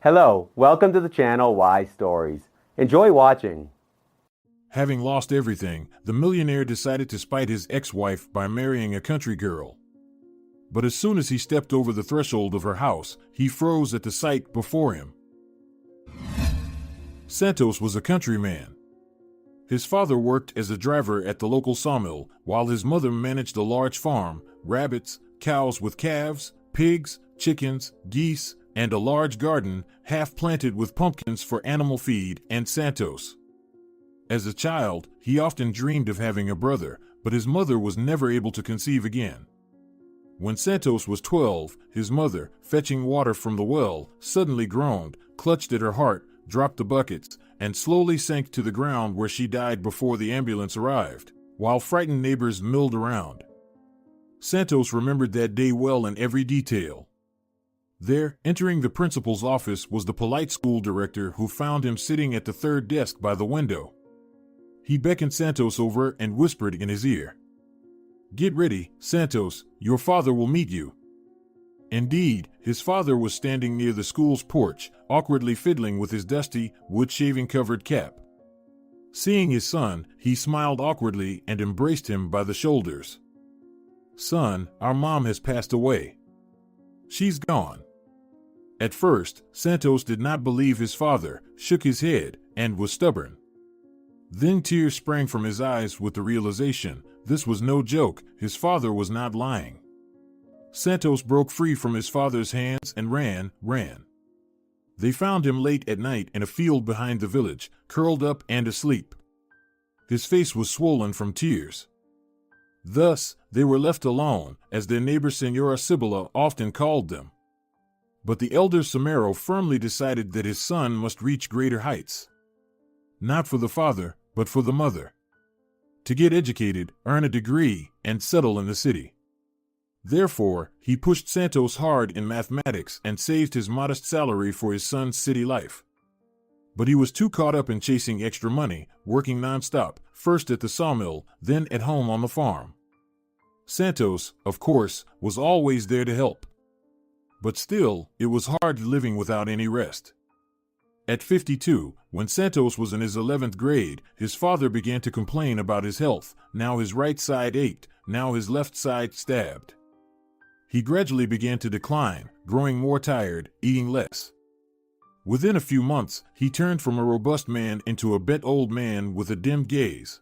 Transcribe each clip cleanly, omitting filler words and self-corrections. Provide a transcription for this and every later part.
Hello, welcome to the channel Why Stories. Enjoy watching. Having lost everything, the millionaire decided to spite his ex-wife by marrying a country girl. But as soon as he stepped over the threshold of her house, he froze at the sight before him. Santos was a countryman. His father worked as a driver at the local sawmill, while his mother managed a large farm, rabbits, cows with calves, pigs, chickens, geese, and a large garden, half planted with pumpkins for animal feed and Santos. As a child, he often dreamed of having a brother, but his mother was never able to conceive again. When Santos was 12, his mother, fetching water from the well, suddenly groaned, clutched at her heart, dropped the buckets, and slowly sank to the ground where she died before the ambulance arrived, while frightened neighbors milled around. Santos remembered that day well in every detail. There, entering the principal's office, was the polite school director who found him sitting at the third desk by the window. He beckoned Santos over and whispered in his ear, "Get ready, Santos, your father will meet you." Indeed, his father was standing near the school's porch, awkwardly fiddling with his dusty, wood-shaving-covered cap. Seeing his son, he smiled awkwardly and embraced him by the shoulders. "Son, our mom has passed away. She's gone." At first, Santos did not believe his father, shook his head, and was stubborn. Then tears sprang from his eyes with the realization this was no joke, his father was not lying. Santos broke free from his father's hands and ran. They found him late at night in a field behind the village, curled up and asleep. His face was swollen from tears. Thus, they were left alone, as their neighbor Senora Cibula often called them. But the elder Samaro firmly decided that his son must reach greater heights. Not for the father, but for the mother. To get educated, earn a degree, and settle in the city. Therefore, he pushed Santos hard in mathematics and saved his modest salary for his son's city life. But he was too caught up in chasing extra money, working nonstop, first at the sawmill, then at home on the farm. Santos, of course, was always there to help. But still, it was hard living without any rest. At 52, when Santos was in his 11th grade, his father began to complain about his health. Now his right side ached, now his left side stabbed. He gradually began to decline, growing more tired, eating less. Within a few months, he turned from a robust man into a bent old man with a dim gaze.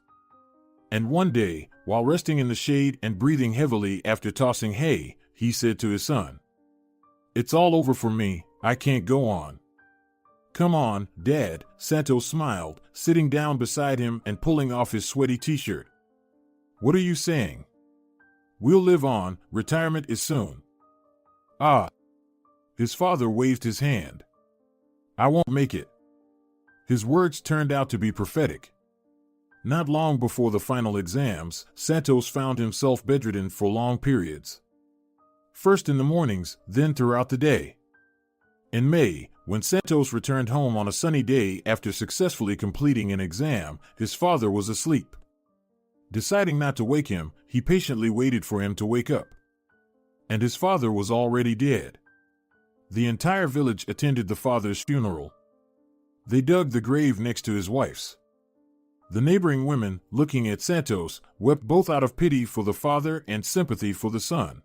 And one day, while resting in the shade and breathing heavily after tossing hay, he said to his son, "It's all over for me, I can't go on." "Come on, Dad," Santos smiled, sitting down beside him and pulling off his sweaty t-shirt. "What are you saying? We'll live on, retirement is soon." "Ah." His father waved his hand. "I won't make it." His words turned out to be prophetic. Not long before the final exams, Santos found himself bedridden for long periods. First in the mornings, then throughout the day. In May, when Santos returned home on a sunny day after successfully completing an exam, his father was asleep. Deciding not to wake him, he patiently waited for him to wake up. And his father was already dead. The entire village attended the father's funeral. They dug the grave next to his wife's. The neighboring women, looking at Santos, wept both out of pity for the father and sympathy for the son.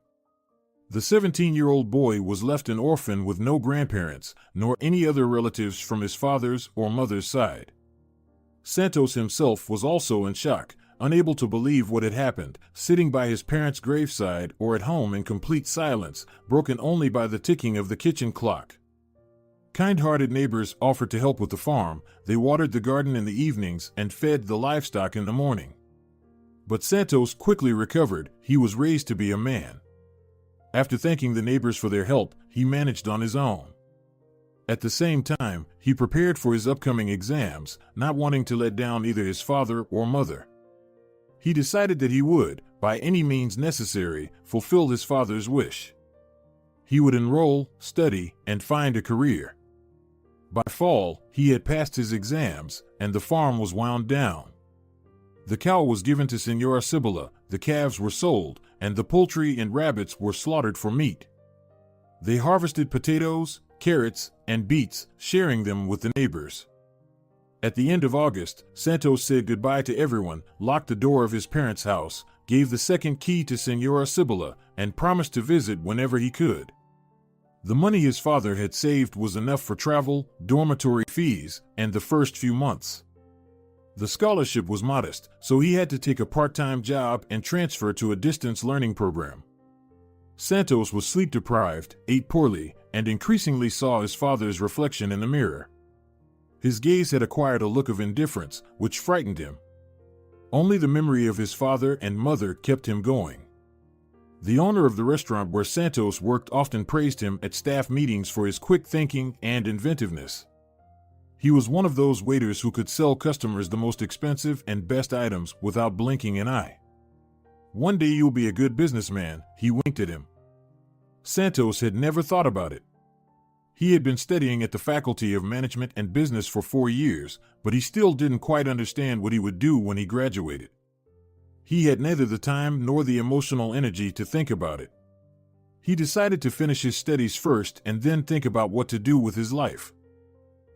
The 17-year-old boy was left an orphan with no grandparents, nor any other relatives from his father's or mother's side. Santos himself was also in shock, unable to believe what had happened, sitting by his parents' graveside or at home in complete silence, broken only by the ticking of the kitchen clock. Kind-hearted neighbors offered to help with the farm. They watered the garden in the evenings and fed the livestock in the morning. But Santos quickly recovered. He was raised to be a man. After thanking the neighbors for their help, he managed on his own. At the same time, he prepared for his upcoming exams, not wanting to let down either his father or mother. He decided that he would, by any means necessary, fulfill his father's wish. He would enroll, study, and find a career. By fall, he had passed his exams, and the farm was wound down. The cow was given to Senora Cibula, the calves were sold, and the poultry and rabbits were slaughtered for meat. They harvested potatoes, carrots, and beets, sharing them with the neighbors. At the end of August, Santos said goodbye to everyone, locked the door of his parents' house, gave the second key to Senora Cibula, and promised to visit whenever he could. The money his father had saved was enough for travel, dormitory fees, and the first few months. The scholarship was modest, so he had to take a part-time job and transfer to a distance learning program. Santos was sleep-deprived, ate poorly, and increasingly saw his father's reflection in the mirror. His gaze had acquired a look of indifference, which frightened him. Only the memory of his father and mother kept him going. The owner of the restaurant where Santos worked often praised him at staff meetings for his quick thinking and inventiveness. He was one of those waiters who could sell customers the most expensive and best items without blinking an eye. "One day you'll be a good businessman," he winked at him. Santos had never thought about it. He had been studying at the Faculty of Management and Business for 4 years, but he still didn't quite understand what he would do when he graduated. He had neither the time nor the emotional energy to think about it. He decided to finish his studies first and then think about what to do with his life.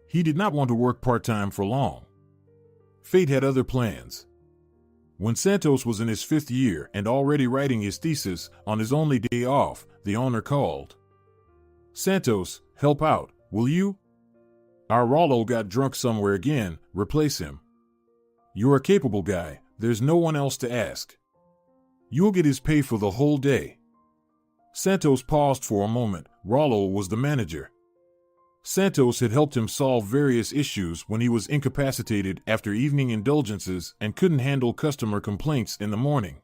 He did not want to work part-time for long. Fate had other plans. When Santos was in his 5th year and already writing his thesis, on his only day off, the owner called. "Santos, help out, will you? Our Rollo got drunk somewhere again, replace him. You're a capable guy, there's no one else to ask. You'll get his pay for the whole day." Santos paused for a moment. Rollo was the manager. Santos had helped him solve various issues when he was incapacitated after evening indulgences and couldn't handle customer complaints in the morning.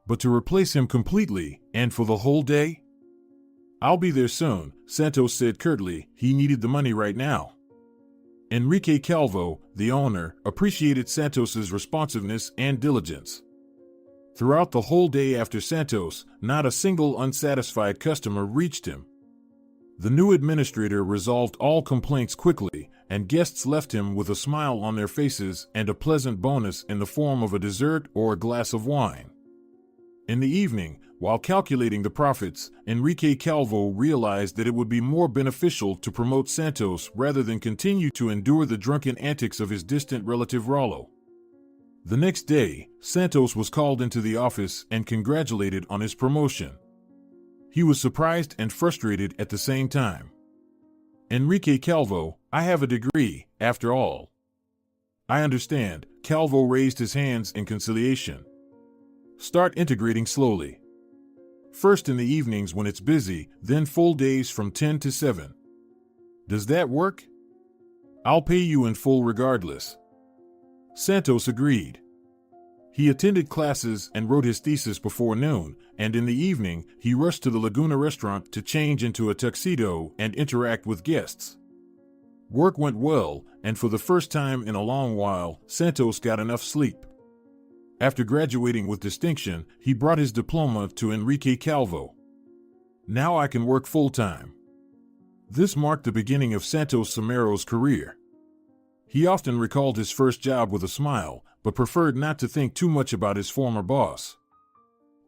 But to replace him completely, and for the whole day? "I'll be there soon," Santos said curtly. He needed the money right now. Enrique Calvo, the owner, appreciated Santos's responsiveness and diligence. Throughout the whole day after Santos, not a single unsatisfied customer reached him. The new administrator resolved all complaints quickly, and guests left him with a smile on their faces and a pleasant bonus in the form of a dessert or a glass of wine. In the evening, while calculating the profits, Enrique Calvo realized that it would be more beneficial to promote Santos rather than continue to endure the drunken antics of his distant relative Rollo. The next day, Santos was called into the office and congratulated on his promotion. He was surprised and frustrated at the same time. "Enrique Calvo, I have a degree, after all." "I understand." Calvo raised his hands in conciliation. "Start integrating slowly. First in the evenings when it's busy, then full days from 10 to 7. Does that work? I'll pay you in full regardless." Santos agreed. He attended classes and wrote his thesis before noon, and in the evening, he rushed to the Laguna restaurant to change into a tuxedo and interact with guests. Work went well, and for the first time in a long while, Santos got enough sleep. After graduating with distinction, he brought his diploma to Enrique Calvo. "Now I can work full-time." This marked the beginning of Santos Somero's career. He often recalled his first job with a smile, but preferred not to think too much about his former boss.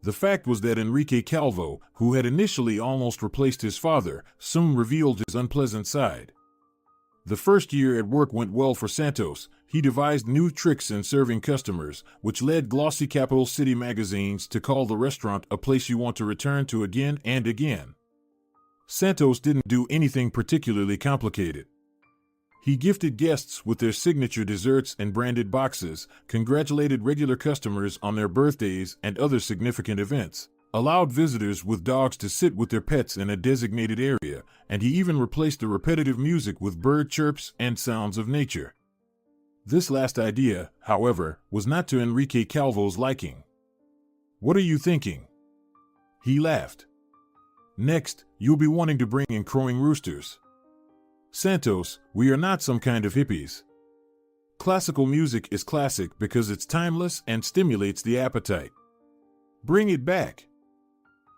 The fact was that Enrique Calvo, who had initially almost replaced his father, soon revealed his unpleasant side. The first year at work went well for Santos. He devised new tricks in serving customers, which led glossy capital city magazines to call the restaurant a place you want to return to again and again. Santos didn't do anything particularly complicated. He gifted guests with their signature desserts and branded boxes, congratulated regular customers on their birthdays and other significant events, allowed visitors with dogs to sit with their pets in a designated area, and he even replaced the repetitive music with bird chirps and sounds of nature. This last idea, however, was not to Enrique Calvo's liking. "What are you thinking?" He laughed. "Next, you'll be wanting to bring in crowing roosters." "Santos, we are not some kind of hippies. Classical music is classic because it's timeless and stimulates the appetite. Bring it back.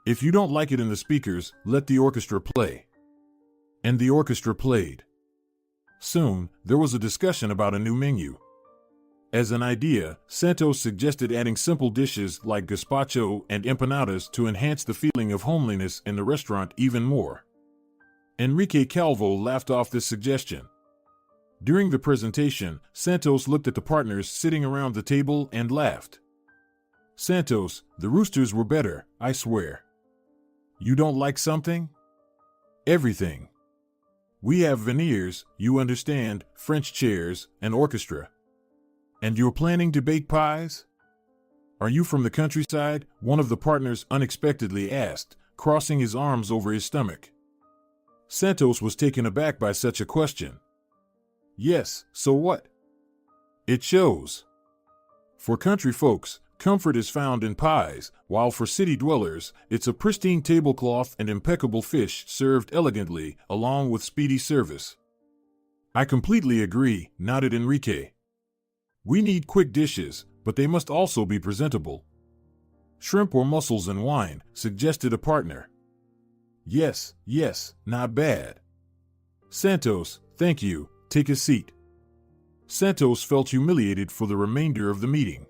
If you don't like it in the speakers, let the orchestra play." And the orchestra played. Soon, there was a discussion about a new menu. As an idea, Santos suggested adding simple dishes like gazpacho and empanadas to enhance the feeling of homeliness in the restaurant even more. Enrique Calvo laughed off this suggestion. During the presentation, Santos looked at the partners sitting around the table and laughed. Santos, the Roosters were better, I swear. You don't like something? Everything. We have veneers, you understand, French chairs, an orchestra. And you're planning to bake pies? Are you from the countryside? One of the partners unexpectedly asked, crossing his arms over his stomach. Santos was taken aback by such a question. Yes, so what? It shows. For country folks, comfort is found in pies, while for city dwellers, it's a pristine tablecloth and impeccable fish served elegantly, along with speedy service. I completely agree, nodded Enrique. We need quick dishes, but they must also be presentable. Shrimp or mussels and wine, suggested a partner. Yes, not bad. Santos, thank you, take a seat. Santos felt humiliated for the remainder of the meeting.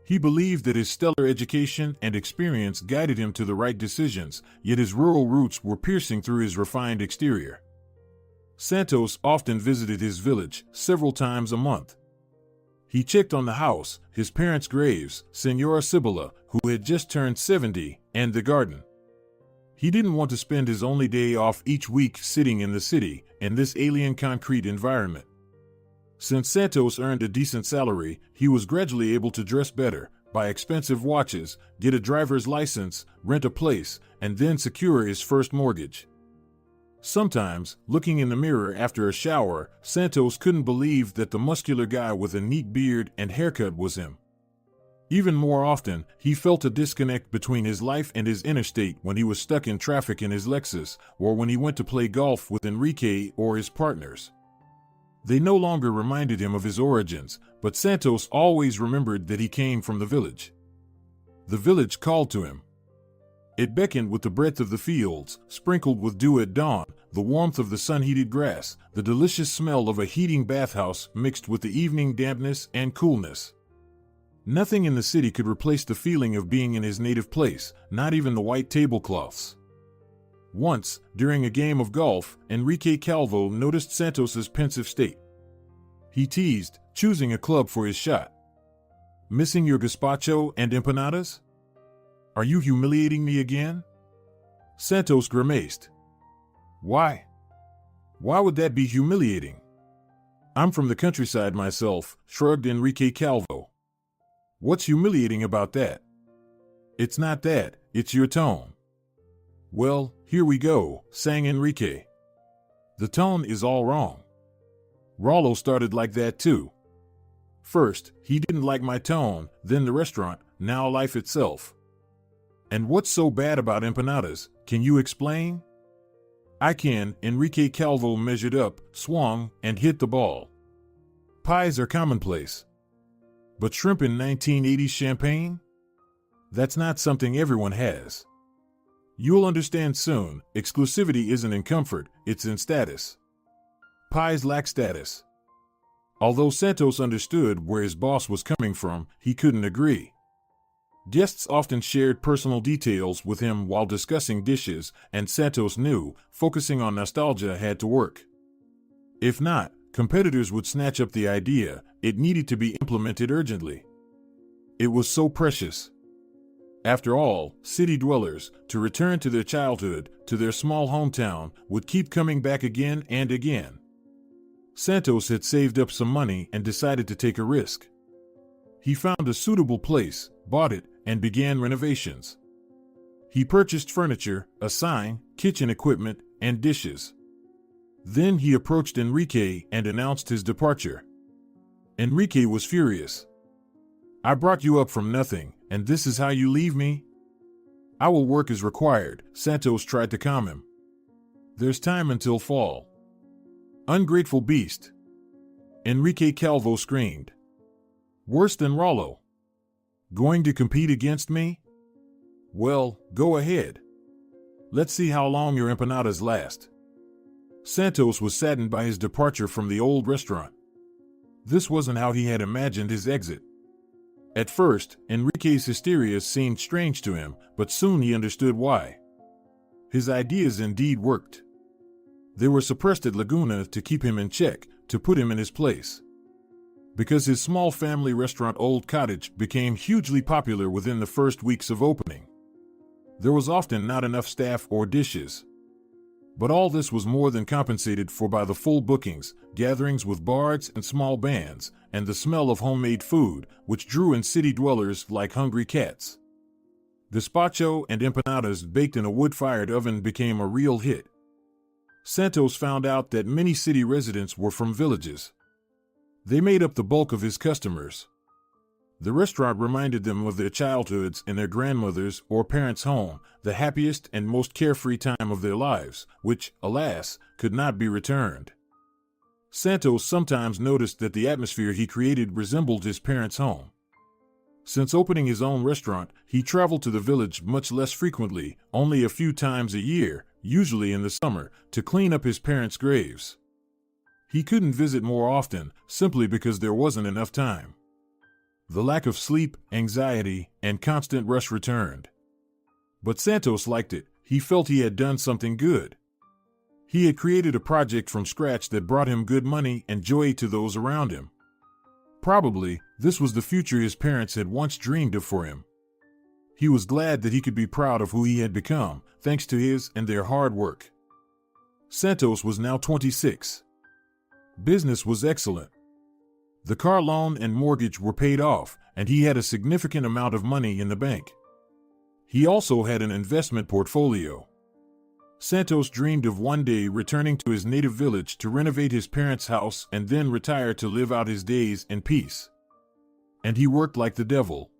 He believed that his stellar education and experience guided him to the right decisions, yet his rural roots were piercing through his refined exterior. Santos often visited his village, several times a month. He checked on the house, his parents' graves, Senora Cibilla, who had just turned 70, and the garden. He didn't want to spend his only day off each week sitting in the city, in this alien concrete environment. Since Santos earned a decent salary, he was gradually able to dress better, buy expensive watches, get a driver's license, rent a place, and then secure his first mortgage. Sometimes, looking in the mirror after a shower, Santos couldn't believe that the muscular guy with a neat beard and haircut was him. Even more often, he felt a disconnect between his life and his inner state when he was stuck in traffic in his Lexus, or when he went to play golf with Enrique or his partners. They no longer reminded him of his origins, but Santos always remembered that he came from the village. The village called to him. It beckoned with the breadth of the fields, sprinkled with dew at dawn, the warmth of the sun-heated grass, the delicious smell of a heating bathhouse mixed with the evening dampness and coolness. Nothing in the city could replace the feeling of being in his native place, not even the white tablecloths. Once, during a game of golf, Enrique Calvo noticed Santos's pensive state. He teased, choosing a club for his shot. Missing your gazpacho and empanadas? Are you humiliating me again? Santos grimaced. Why? Why would that be humiliating? I'm from the countryside myself, shrugged Enrique Calvo. What's humiliating about that? It's not that, it's your tone. Well, here we go, sang Enrique. The tone is all wrong. Rollo started like that too. First, he didn't like my tone, then the restaurant, now life itself. And what's so bad about empanadas, can you explain? I can. Enrique Calvo measured up, swung, and hit the ball. Pies are commonplace. But shrimp in 1980s champagne? That's not something everyone has. You'll understand soon, exclusivity isn't in comfort, it's in status. Pies lack status. Although Santos understood where his boss was coming from, he couldn't agree. Guests often shared personal details with him while discussing dishes, and Santos knew, focusing on nostalgia had to work. If not, competitors would snatch up the idea, it needed to be implemented urgently. It was so precious. After all, city dwellers, to return to their childhood, to their small hometown, would keep coming back again and again. Santos had saved up some money and decided to take a risk. He found a suitable place, bought it, and began renovations. He purchased furniture, a sign, kitchen equipment, and dishes. Then he approached Enrique and announced his departure. Enrique was furious. I brought you up from nothing, and this is how you leave me? I will work as required, Santos tried to calm him. There's time until fall. Ungrateful beast. Enrique Calvo screamed. Worse than Rollo. Going to compete against me? Well, go ahead. Let's see how long your empanadas last. Santos was saddened by his departure from the old restaurant. This wasn't how he had imagined his exit. At first, Enrique's hysteria seemed strange to him, but soon he understood why. His ideas indeed worked. They were suppressed at Laguna to keep him in check, to put him in his place. Because his small family restaurant Old Cottage became hugely popular within the first weeks of opening. There was often not enough staff or dishes. But all this was more than compensated for by the full bookings, gatherings with bards and small bands, and the smell of homemade food, which drew in city dwellers like hungry cats. Gazpacho and empanadas baked in a wood-fired oven became a real hit. Santos found out that many city residents were from villages. They made up the bulk of his customers. The restaurant reminded them of their childhoods in their grandmother's or parents' home, the happiest and most carefree time of their lives, which, alas, could not be returned. Santos sometimes noticed that the atmosphere he created resembled his parents' home. Since opening his own restaurant, he traveled to the village much less frequently, only a few times a year, usually in the summer, to clean up his parents' graves. He couldn't visit more often, simply because there wasn't enough time. The lack of sleep, anxiety, and constant rush returned. But Santos liked it. He felt he had done something good. He had created a project from scratch that brought him good money and joy to those around him. Probably, this was the future his parents had once dreamed of for him. He was glad that he could be proud of who he had become, thanks to his and their hard work. Santos was now 26. Business was excellent. The car loan and mortgage were paid off, and he had a significant amount of money in the bank. He also had an investment portfolio. Santos dreamed of one day returning to his native village to renovate his parents' house and then retire to live out his days in peace. And he worked like the devil.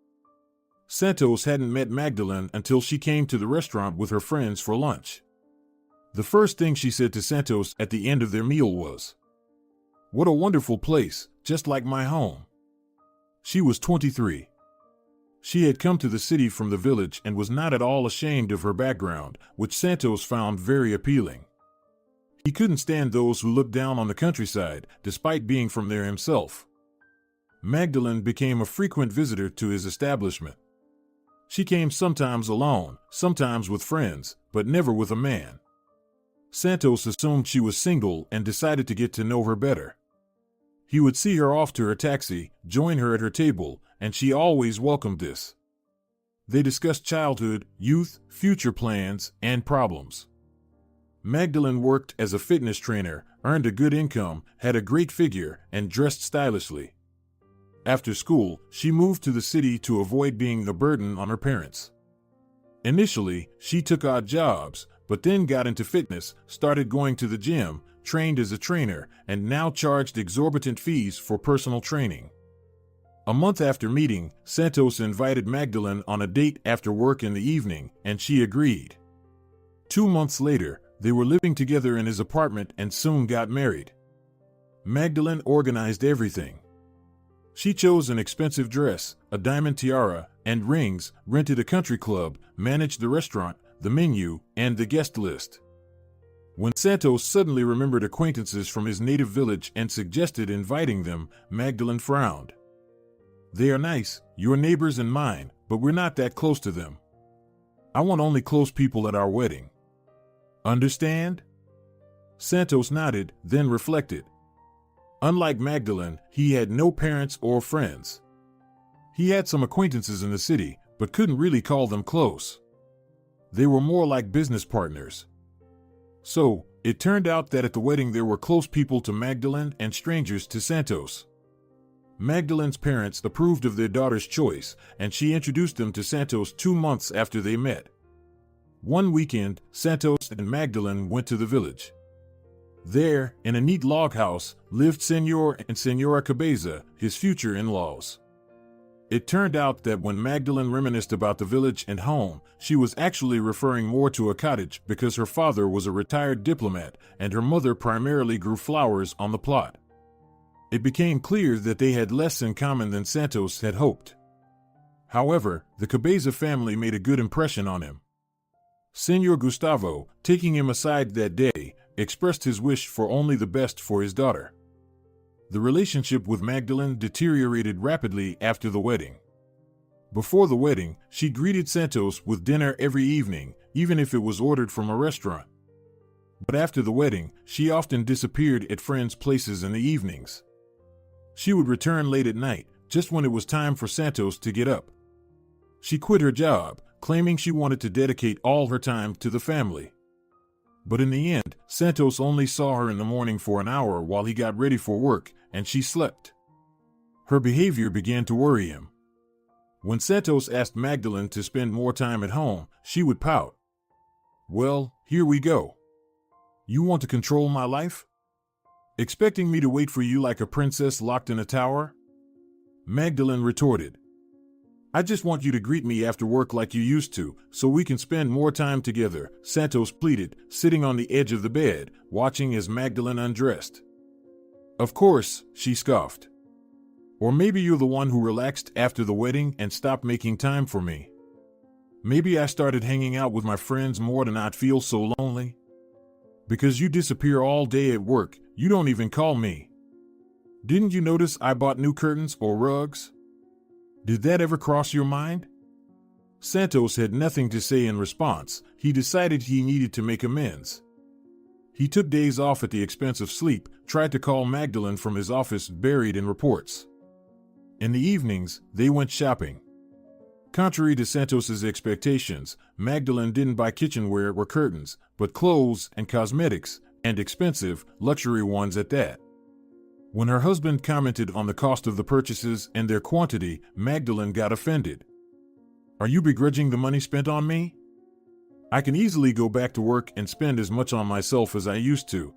Santos hadn't met Magdalene until she came to the restaurant with her friends for lunch. The first thing she said to Santos at the end of their meal was, "What a wonderful place, just like my home." She was 23. She had come to the city from the village and was not at all ashamed of her background, which Santos found very appealing. He couldn't stand those who looked down on the countryside, despite being from there himself. Magdalene became a frequent visitor to his establishment. She came sometimes alone, sometimes with friends, but never with a man. Santos assumed she was single and decided to get to know her better. He would see her off to her taxi, join her at her table, and she always welcomed this. They discussed childhood, youth, future plans, and problems. Magdalene worked as a fitness trainer, earned a good income, had a great figure, and dressed stylishly. After school, she moved to the city to avoid being a burden on her parents. Initially, she took odd jobs, but then got into fitness, started going to the gym, trained as a trainer, and now charged exorbitant fees for personal training. A month after meeting, Santos invited Magdalene on a date after work in the evening, and she agreed. 2 months later, they were living together in his apartment and soon got married. Magdalene organized everything. She chose an expensive dress, a diamond tiara, and rings, rented a country club, managed the restaurant, the menu, and the guest list. When Santos suddenly remembered acquaintances from his native village and suggested inviting them, Magdalene frowned. "They are nice, your neighbors and mine, but we're not that close to them. I want only close people at our wedding. Understand?" Santos nodded, then reflected. Unlike Magdalene, he had no parents or friends. He had some acquaintances in the city, but couldn't really call them close. They were more like business partners. So, it turned out that at the wedding there were close people to Magdalene and strangers to Santos. Magdalene's parents approved of their daughter's choice, and she introduced them to Santos 2 months after they met. One weekend, Santos and Magdalene went to the village. There, in a neat log house, lived Senor and Senora Cabeza, his future in-laws. It turned out that when Magdalene reminisced about the village and home, she was actually referring more to a cottage because her father was a retired diplomat and her mother primarily grew flowers on the plot. It became clear that they had less in common than Santos had hoped. However, the Cabeza family made a good impression on him. Senor Gustavo, taking him aside that day, expressed his wish for only the best for his daughter. The relationship with Magdalene deteriorated rapidly after the wedding. Before the wedding, she greeted Santos with dinner every evening, even if it was ordered from a restaurant. But after the wedding, she often disappeared at friends' places in the evenings. She would return late at night, just when it was time for Santos to get up. She quit her job, claiming she wanted to dedicate all her time to the family. But in the end, Santos only saw her in the morning for an hour while he got ready for work, and she slept. Her behavior began to worry him. When Santos asked Magdalene to spend more time at home, she would pout. "Well, here we go. You want to control my life? Expecting me to wait for you like a princess locked in a tower?" Magdalene retorted. "I just want you to greet me after work like you used to, so we can spend more time together," Santos pleaded, sitting on the edge of the bed, watching as Magdalene undressed. "Of course," she scoffed. "Or maybe you're the one who relaxed after the wedding and stopped making time for me. Maybe I started hanging out with my friends more to not feel so lonely. Because you disappear all day at work, you don't even call me. Didn't you notice I bought new curtains or rugs? Did that ever cross your mind?" Santos had nothing to say in response. He decided he needed to make amends. He took days off at the expense of sleep, tried to call Magdalene from his office buried in reports. In the evenings, they went shopping. Contrary to Santos's expectations, Magdalene didn't buy kitchenware or curtains, but clothes and cosmetics, and expensive, luxury ones at that. When her husband commented on the cost of the purchases and their quantity, Magdalene got offended. "Are you begrudging the money spent on me? I can easily go back to work and spend as much on myself as I used to.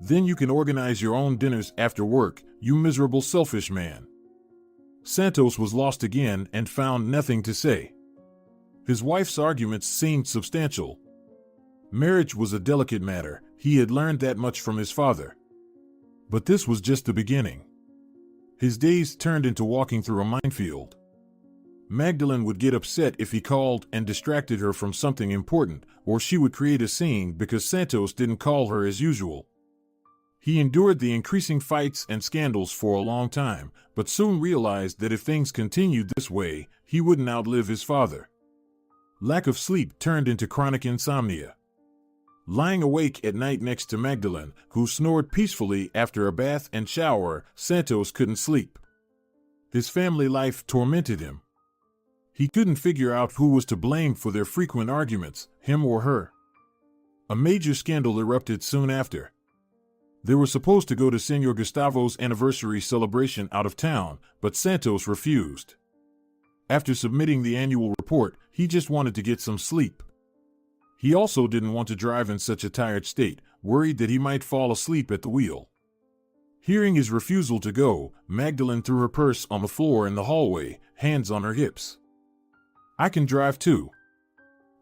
Then you can organize your own dinners after work, you miserable selfish man." Santos was lost again and found nothing to say. His wife's arguments seemed substantial. Marriage was a delicate matter. He had learned that much from his father. But this was just the beginning. His days turned into walking through a minefield. Magdalene would get upset if he called and distracted her from something important, or she would create a scene because Santos didn't call her as usual. He endured the increasing fights and scandals for a long time, but soon realized that if things continued this way, he wouldn't outlive his father. Lack of sleep turned into chronic insomnia. Lying awake at night next to Magdalene, who snored peacefully after a bath and shower, Santos couldn't sleep. His family life tormented him. He couldn't figure out who was to blame for their frequent arguments, him or her. A major scandal erupted soon after. They were supposed to go to Senor Gustavo's anniversary celebration out of town, but Santos refused. After submitting the annual report, he just wanted to get some sleep. He also didn't want to drive in such a tired state, worried that he might fall asleep at the wheel. Hearing his refusal to go, Magdalene threw her purse on the floor in the hallway, hands on her hips. "I can drive too.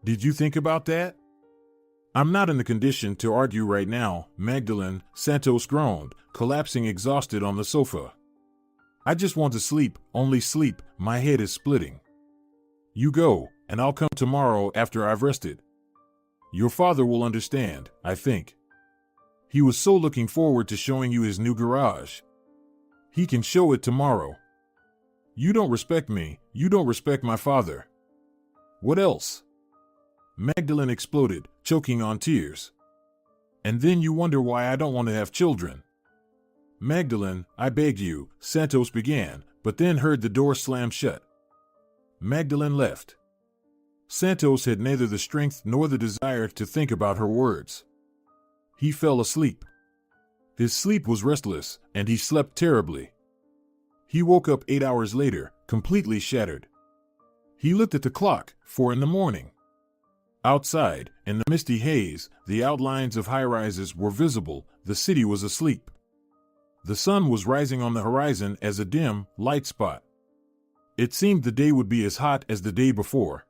Did you think about that?" "I'm not in the condition to argue right now, Magdalene," Santos groaned, collapsing exhausted on the sofa. "I just want to sleep, only sleep, my head is splitting. You go, and I'll come tomorrow after I've rested. Your father will understand, I think. He was so looking forward to showing you his new garage. He can show it tomorrow. You don't respect me, you don't respect my father. What else?" Magdalene exploded, choking on tears. "And then you wonder why I don't want to have children." "Magdalene, I beg you," Santos began, but then heard the door slam shut. Magdalene left. Santos had neither the strength nor the desire to think about her words. He fell asleep. His sleep was restless, and he slept terribly. He woke up 8 hours later, completely shattered. He looked at the clock, 4 in the morning. Outside, in the misty haze, the outlines of high-rises were visible. The city was asleep. The sun was rising on the horizon as a dim, light spot. It seemed the day would be as hot as the day before.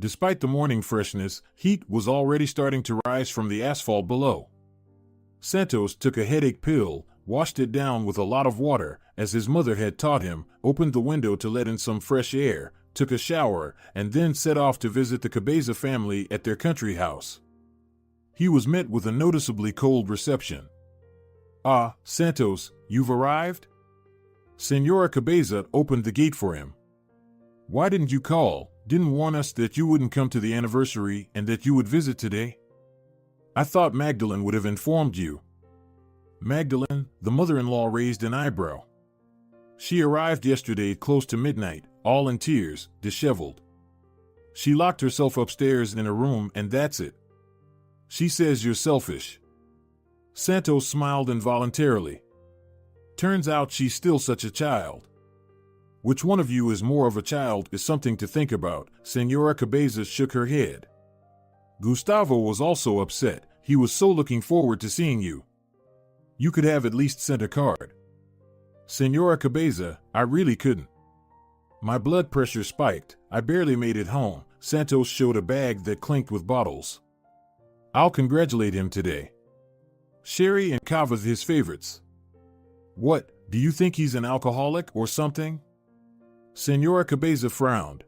Despite the morning freshness, heat was already starting to rise from the asphalt below. Santos took a headache pill, washed it down with a lot of water, as his mother had taught him, opened the window to let in some fresh air, took a shower, and then set off to visit the Cabeza family at their country house. He was met with a noticeably cold reception. "Ah, Santos, you've arrived?" Senora Cabeza opened the gate for him. "Why didn't you call? Didn't warn us that you wouldn't come to the anniversary and that you would visit today?" I thought Magdalene would have informed you. Magdalene, the mother-in-law, raised an eyebrow. She arrived yesterday close to midnight, all in tears, disheveled. She locked herself upstairs in a room and that's it. She says you're selfish. Santos smiled involuntarily. Turns out she's still such a child. Which one of you is more of a child is something to think about. Senora Cabeza shook her head. Gustavo was also upset. He was so looking forward to seeing you. You could have at least sent a card. Senora Cabeza, I really couldn't. My blood pressure spiked. I barely made it home. Santos showed a bag that clinked with bottles. I'll congratulate him today. Sherry and Cava's his favorites. What, do you think he's an alcoholic or something? Senora Cabeza frowned.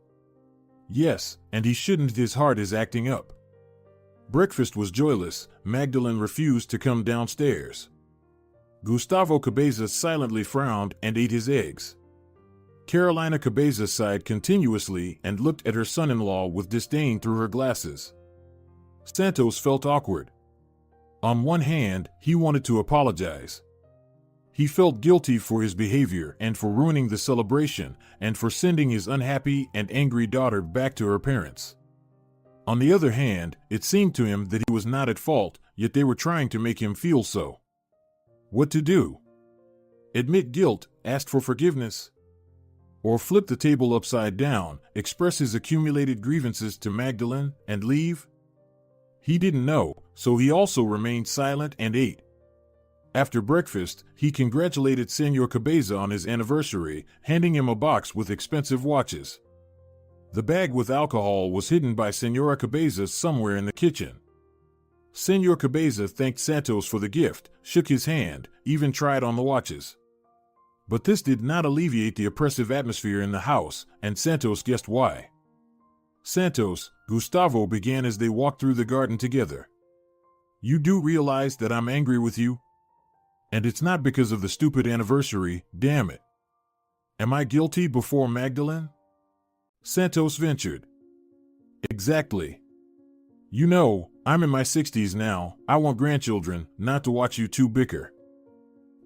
Yes, and he shouldn't. His heart is acting up. Breakfast was joyless. Magdalene refused to come downstairs. Gustavo Cabeza silently frowned and ate his eggs. Carolina Cabeza sighed continuously and looked at her son-in-law with disdain through her glasses. Santos felt awkward. On one hand, he wanted to apologize. He felt guilty for his behavior and for ruining the celebration and for sending his unhappy and angry daughter back to her parents. On the other hand, it seemed to him that he was not at fault, yet they were trying to make him feel so. What to do? Admit guilt, ask for forgiveness? Or flip the table upside down, express his accumulated grievances to Magdalene, and leave? He didn't know, so he also remained silent and ate. After breakfast, he congratulated Senor Cabeza on his anniversary, handing him a box with expensive watches. The bag with alcohol was hidden by Senora Cabeza somewhere in the kitchen. Senor Cabeza thanked Santos for the gift, shook his hand, even tried on the watches. But this did not alleviate the oppressive atmosphere in the house, and Santos guessed why. Santos, Gustavo began as they walked through the garden together. You do realize that I'm angry with you? And it's not because of the stupid anniversary, damn it. Am I guilty before Magdalene? Santos ventured. Exactly. You know, I'm in my 60s now. I want grandchildren, not to watch you two bicker.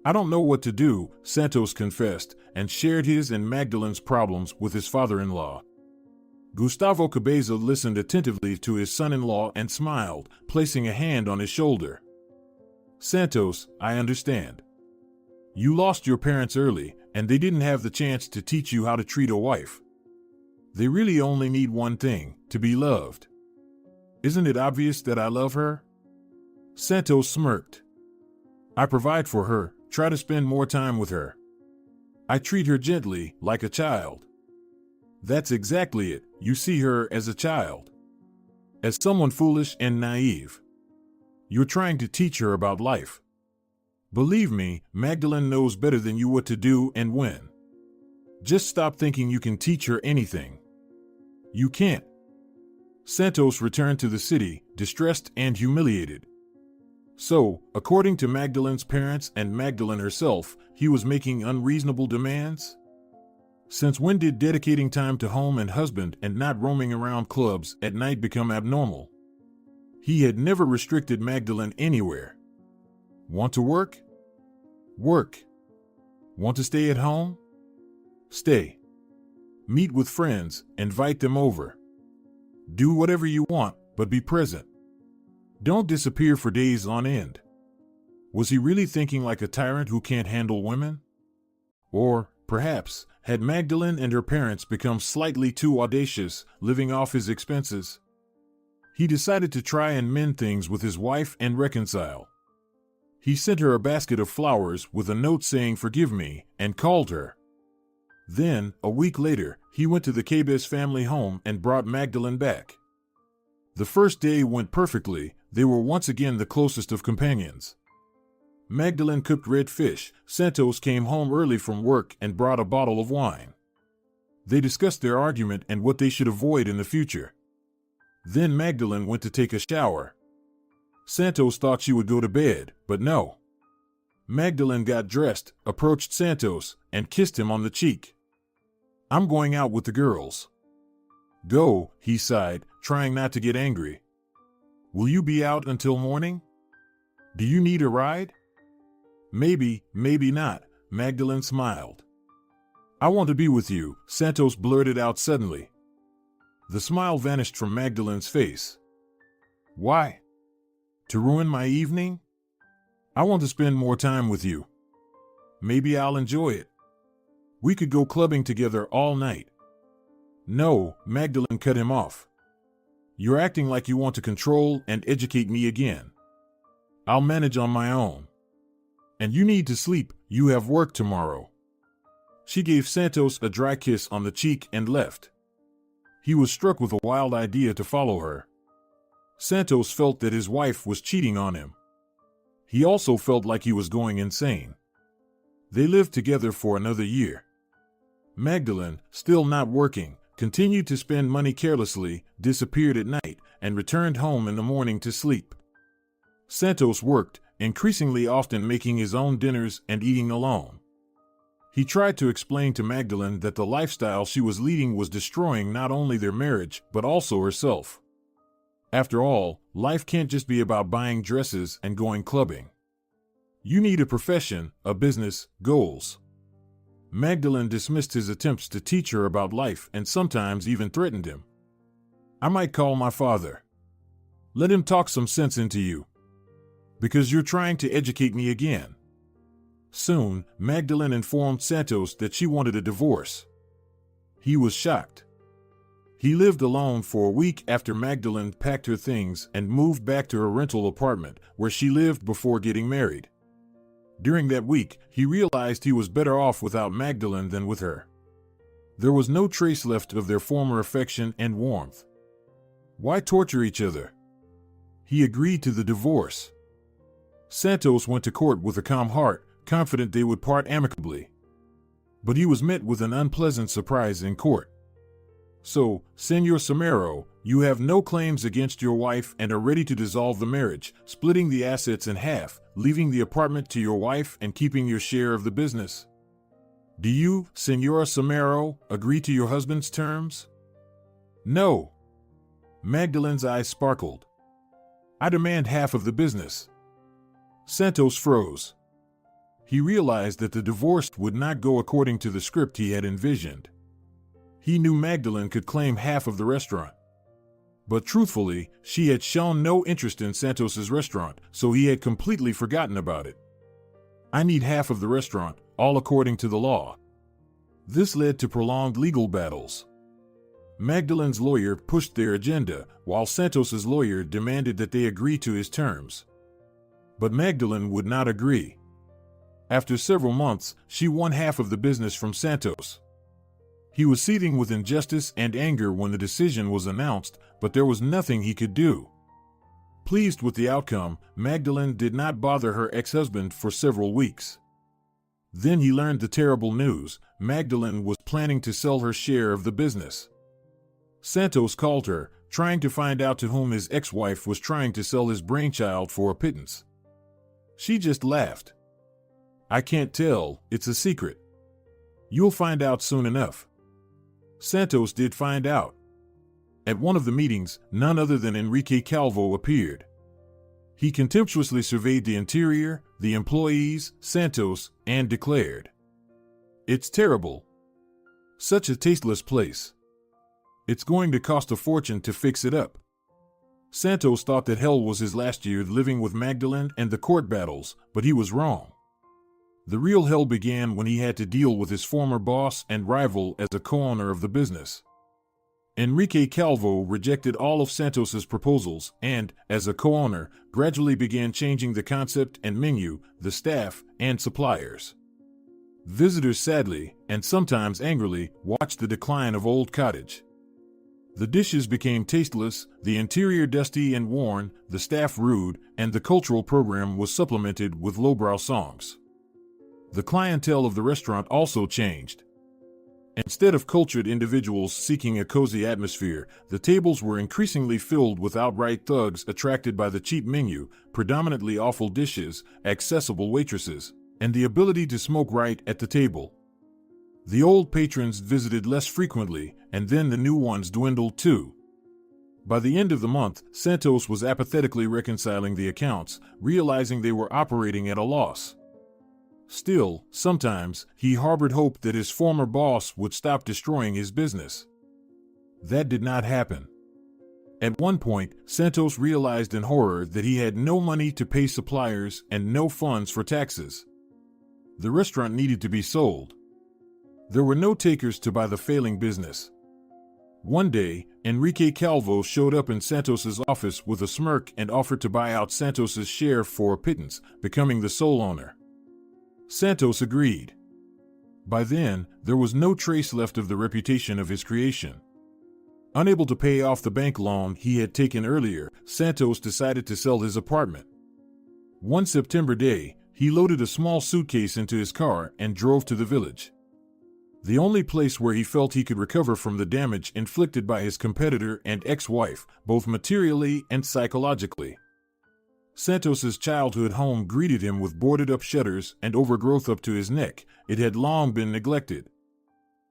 I don't know what to do, Santos confessed, and shared his and Magdalene's problems with his father-in-law. Gustavo Cabeza listened attentively to his son-in-law and smiled, placing a hand on his shoulder. Santos, I understand. You lost your parents early, and they didn't have the chance to teach you how to treat a wife. They really only need one thing, to be loved. Isn't it obvious that I love her? Santos smirked. I provide for her, try to spend more time with her. I treat her gently, like a child. That's exactly it, you see her as a child. As someone foolish and naive. You're trying to teach her about life. Believe me, Magdalene knows better than you what to do and when. Just stop thinking you can teach her anything. You can't. Santos returned to the city, distressed and humiliated. So, according to Magdalene's parents and Magdalene herself, he was making unreasonable demands? Since when did dedicating time to home and husband and not roaming around clubs at night become abnormal? He had never restricted Magdalene anywhere. Want to work? Work. Want to stay at home? Stay. Meet with friends, invite them over. Do whatever you want, but be present. Don't disappear for days on end. Was he really thinking like a tyrant who can't handle women? Or, perhaps, had Magdalene and her parents become slightly too audacious, living off his expenses? He decided to try and mend things with his wife and reconcile. He sent her a basket of flowers with a note saying "Forgive me," and called her. Then, a week later, he went to the Cabez family home and brought Magdalene back. The first day went perfectly. They were once again the closest of companions. Magdalene cooked red fish. Santos came home early from work and brought a bottle of wine. They discussed their argument and what they should avoid in the future. Then Magdalene went to take a shower. Santos thought she would go to bed, but no. Magdalene got dressed, approached Santos, and kissed him on the cheek. I'm going out with the girls. Go, he sighed, trying not to get angry. Will you be out until morning? Do you need a ride? Maybe, maybe not, Magdalene smiled. I want to be with you, Santos blurted out suddenly. The smile vanished from Magdalene's face. Why? To ruin my evening? I want to spend more time with you. Maybe I'll enjoy it. We could go clubbing together all night. No, Magdalene cut him off. You're acting like you want to control and educate me again. I'll manage on my own. And you need to sleep, you have work tomorrow. She gave Santos a dry kiss on the cheek and left. He was struck with a wild idea to follow her. Santos felt that his wife was cheating on him. He also felt like he was going insane. They lived together for another year. Magdalene, still not working, continued to spend money carelessly, disappeared at night, and returned home in the morning to sleep. Santos worked, increasingly often making his own dinners and eating alone. He tried to explain to Magdalene that the lifestyle she was leading was destroying not only their marriage, but also herself. After all, life can't just be about buying dresses and going clubbing. You need a profession, a business, goals. Magdalene dismissed his attempts to teach her about life and sometimes even threatened him. I might call my father. Let him talk some sense into you. Because you're trying to educate me again. Soon, Magdalene informed Santos that she wanted a divorce. He was shocked. He lived alone for a week after Magdalene packed her things and moved back to her rental apartment where she lived before getting married. During that week, he realized he was better off without Magdalene than with her. There was no trace left of their former affection and warmth. Why torture each other? He agreed to the divorce. Santos went to court with a calm heart, confident they would part amicably. But he was met with an unpleasant surprise in court. So, Senor Samaro, you have no claims against your wife and are ready to dissolve the marriage, splitting the assets in half, leaving the apartment to your wife and keeping your share of the business. Do you, Senor Samaro, agree to your husband's terms? No. Magdalene's eyes sparkled. I demand half of the business. Santos froze. He realized that the divorce would not go according to the script he had envisioned. He knew Magdalene could claim half of the restaurant. But truthfully, she had shown no interest in Santos's restaurant, so he had completely forgotten about it. I need half of the restaurant, all according to the law. This led to prolonged legal battles. Magdalene's lawyer pushed their agenda, while Santos's lawyer demanded that they agree to his terms. But Magdalene would not agree. After several months, she won half of the business from Santos. He was seething with injustice and anger when the decision was announced, but there was nothing he could do. Pleased with the outcome, Magdalene did not bother her ex-husband for several weeks. Then he learned the terrible news: Magdalene was planning to sell her share of the business. Santos called her, trying to find out to whom his ex-wife was trying to sell his brainchild for a pittance. She just laughed. I can't tell, it's a secret. You'll find out soon enough. Santos did find out. At one of the meetings, none other than Enrique Calvo appeared. He contemptuously surveyed the interior, the employees, Santos, and declared, "It's terrible. Such a tasteless place. It's going to cost a fortune to fix it up." Santos thought that hell was his last year living with Magdalene and the court battles, but he was wrong. The real hell began when he had to deal with his former boss and rival as a co-owner of the business. Enrique Calvo rejected all of Santos's proposals and, as a co-owner, gradually began changing the concept and menu, the staff, and suppliers. Visitors sadly, and sometimes angrily, watched the decline of Old Cottage. The dishes became tasteless, the interior dusty and worn, the staff rude, and the cultural program was supplemented with lowbrow songs. The clientele of the restaurant also changed. Instead of cultured individuals seeking a cozy atmosphere, the tables were increasingly filled with outright thugs attracted by the cheap menu, predominantly awful dishes, accessible waitresses, and the ability to smoke right at the table. The old patrons visited less frequently, and then the new ones dwindled too. By the end of the month, Santos was apathetically reconciling the accounts, realizing they were operating at a loss. Still, sometimes, he harbored hope that his former boss would stop destroying his business. That did not happen. At one point, Santos realized in horror that he had no money to pay suppliers and no funds for taxes. The restaurant needed to be sold. There were no takers to buy the failing business. One day, Enrique Calvo showed up in Santos's office with a smirk and offered to buy out Santos's share for a pittance, becoming the sole owner. Santos agreed. By then, there was no trace left of the reputation of his creation. Unable to pay off the bank loan he had taken earlier, Santos decided to sell his apartment. One September day, he loaded a small suitcase into his car and drove to the village. The only place where he felt he could recover from the damage inflicted by his competitor and ex-wife, both materially and psychologically. Santos's childhood home greeted him with boarded-up shutters and overgrowth up to his neck. It had long been neglected.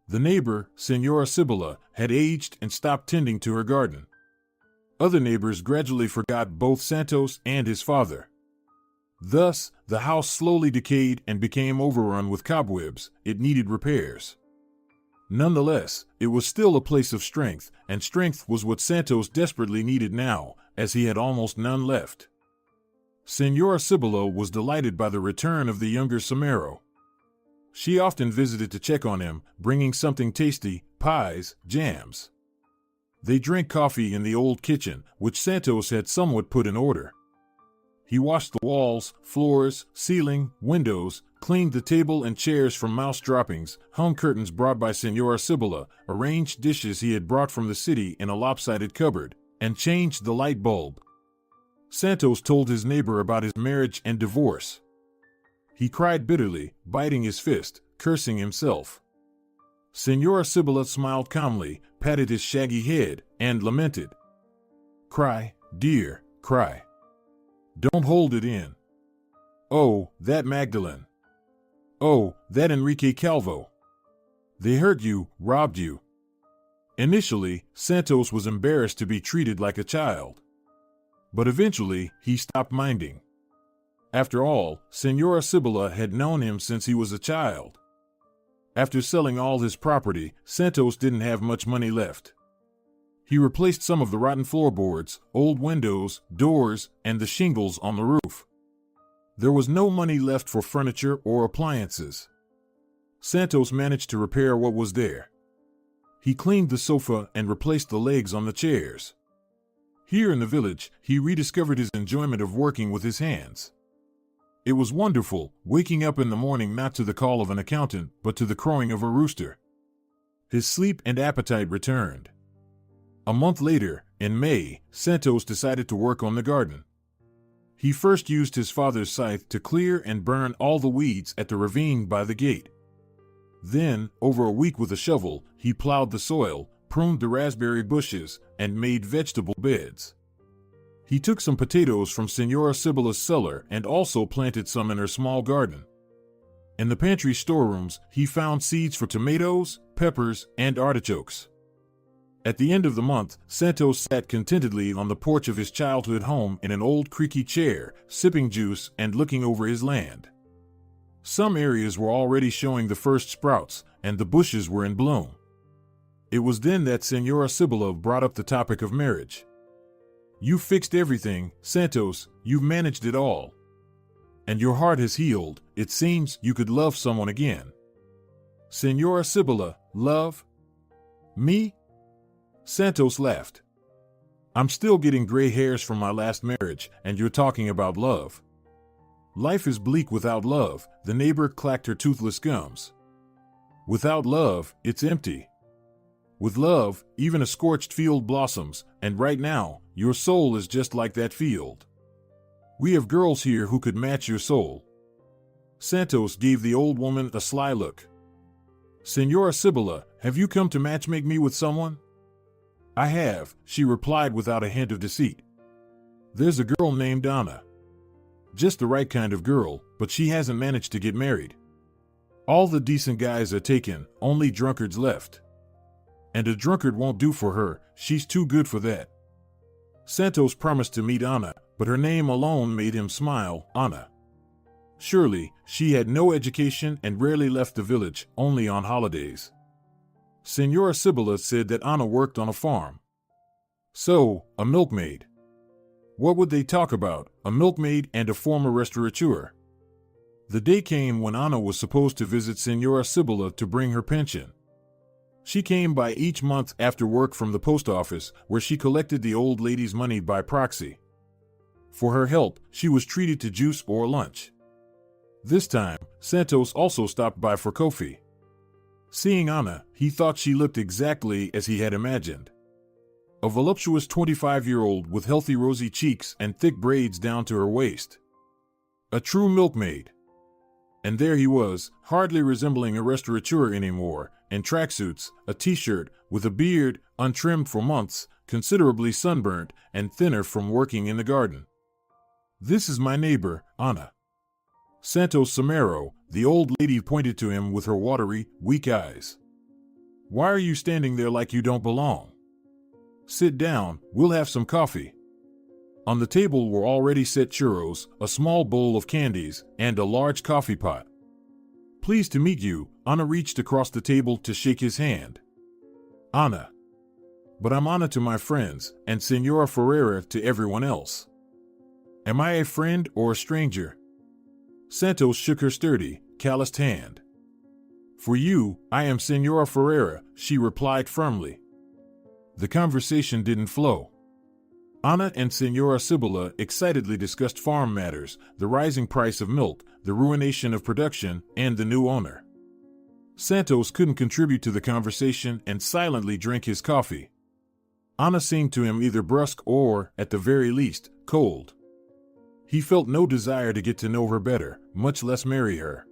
The neighbor, Senora Cibula, had aged and stopped tending to her garden. Other neighbors gradually forgot both Santos and his father. Thus, the house slowly decayed and became overrun with cobwebs. It needed repairs. Nonetheless, it was still a place of strength, and strength was what Santos desperately needed now, as he had almost none left. Senora Cibula was delighted by the return of the younger Samero. She often visited to check on him, bringing something tasty, pies, jams. They drank coffee in the old kitchen, which Santos had somewhat put in order. He washed the walls, floors, ceiling, windows, cleaned the table and chairs from mouse droppings, hung curtains brought by Senora Cibula, arranged dishes he had brought from the city in a lopsided cupboard, and changed the light bulb. Santos told his neighbor about his marriage and divorce. He cried bitterly, biting his fist, cursing himself. Senora Cibula smiled calmly, patted his shaggy head, and lamented. "Cry, dear, cry. Don't hold it in. Oh, that Magdalene. Oh, that Enrique Calvo. They hurt you, robbed you." Initially, Santos was embarrassed to be treated like a child. But eventually, he stopped minding. After all, Senora Cibula had known him since he was a child. After selling all his property, Santos didn't have much money left. He replaced some of the rotten floorboards, old windows, doors, and the shingles on the roof. There was no money left for furniture or appliances. Santos managed to repair what was there. He cleaned the sofa and replaced the legs on the chairs. Here in the village, he rediscovered his enjoyment of working with his hands. It was wonderful, waking up in the morning not to the call of an accountant, but to the crowing of a rooster. His sleep and appetite returned. A month later, in May, Santos decided to work on the garden. He first used his father's scythe to clear and burn all the weeds at the ravine by the gate. Then, over a week with a shovel, he plowed the soil, pruned the raspberry bushes, and made vegetable beds. He took some potatoes from Senora Cibula's cellar and also planted some in her small garden. In the pantry storerooms, he found seeds for tomatoes, peppers, and artichokes. At the end of the month, Santos sat contentedly on the porch of his childhood home in an old creaky chair, sipping juice and looking over his land. Some areas were already showing the first sprouts, and the bushes were in bloom. It was then that Senora Cibula brought up the topic of marriage. "You fixed everything, Santos, you've managed it all. And your heart has healed, it seems you could love someone again." "Senora Cibula, love? Me?" Santos laughed. "I'm still getting gray hairs from my last marriage, and you're talking about love. Life is bleak without love," the neighbor clacked her toothless gums. "Without love, it's empty. With love, even a scorched field blossoms, and right now, your soul is just like that field. We have girls here who could match your soul." Santos gave the old woman a sly look. "Senora Cibula, have you come to matchmake me with someone?" "I have," she replied without a hint of deceit. "There's a girl named Anna. Just the right kind of girl, but she hasn't managed to get married. All the decent guys are taken, only drunkards left. And a drunkard won't do for her, she's too good for that. Santos promised to meet Anna, but her name alone made him smile. Anna. Surely, she had no education and rarely left the village, only on holidays. Senora Sibylla said that Anna worked on a farm. So, a milkmaid. What would they talk about, a milkmaid and a former restaurateur? The day came when Anna was supposed to visit Senora Sibylla to bring her pension. She came by each month after work from the post office, where she collected the old lady's money by proxy. For her help, she was treated to juice or lunch. This time, Santos also stopped by for coffee. Seeing Anna, he thought she looked exactly as he had imagined. A voluptuous 25-year-old with healthy rosy cheeks and thick braids down to her waist. A true milkmaid. And there he was, hardly resembling a restaurateur anymore, in tracksuits, a t-shirt, with a beard, untrimmed for months, considerably sunburnt, and thinner from working in the garden. "This is my neighbor, Anna." Santos Somero, the old lady pointed to him with her watery, weak eyes. "Why are you standing there like you don't belong? Sit down, we'll have some coffee." On the table were already set churros, a small bowl of candies, and a large coffee pot. "Pleased to meet you." Anna reached across the table to shake his hand. "Anna. But I'm Anna to my friends, and Senora Ferreira to everyone else. Am I a friend or a stranger?" Santos shook her sturdy, calloused hand. "For you, I am Senora Ferreira," she replied firmly. The conversation didn't flow. Anna and Senora Sibylla excitedly discussed farm matters, the rising price of milk, the ruination of production, and the new owner. Santos couldn't contribute to the conversation and silently drank his coffee. Anna seemed to him either brusque or, at the very least, cold. He felt no desire to get to know her better, much less marry her.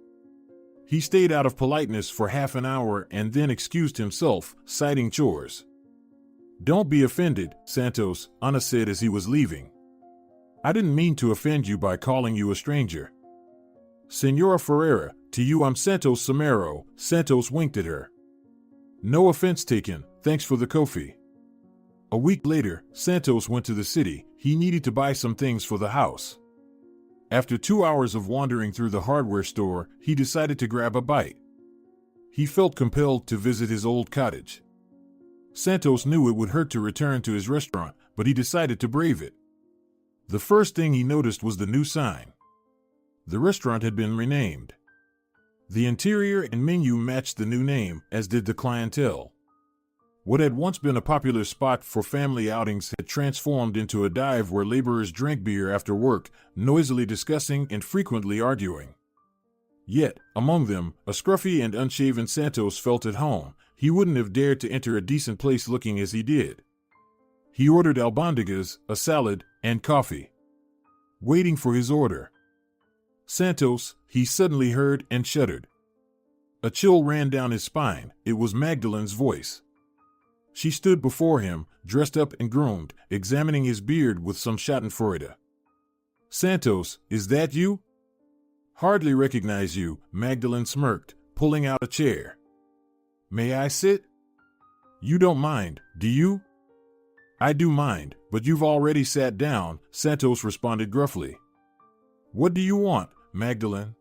He stayed out of politeness for half an hour and then excused himself, citing chores. "Don't be offended, Santos," Anna said as he was leaving. "I didn't mean to offend you by calling you a stranger. Senora Ferreira, to you I'm Santos Somero." Santos winked at her. "No offense taken, thanks for the coffee." A week later, Santos went to the city. He needed to buy some things for the house. After 2 hours of wandering through the hardware store, he decided to grab a bite. He felt compelled to visit his old cottage. Santos knew it would hurt to return to his restaurant, but he decided to brave it. The first thing he noticed was the new sign. The restaurant had been renamed. The interior and menu matched the new name, as did the clientele. What had once been a popular spot for family outings had transformed into a dive where laborers drank beer after work, noisily discussing and frequently arguing. Yet, among them, a scruffy and unshaven Santos felt at home. He wouldn't have dared to enter a decent place looking as he did. He ordered albondigas, a salad, and coffee. Waiting for his order. Santos, he suddenly heard and shuddered. A chill ran down his spine. It was Magdalene's voice. She stood before him, dressed up and groomed, examining his beard with some schadenfreude. "Santos, is that you?" "Hardly recognize you," Magdalene smirked, pulling out a chair. "May I sit?" "You don't mind, do you?" "I do mind, but you've already sat down," Santos responded gruffly. "What do you want, Magdalene?"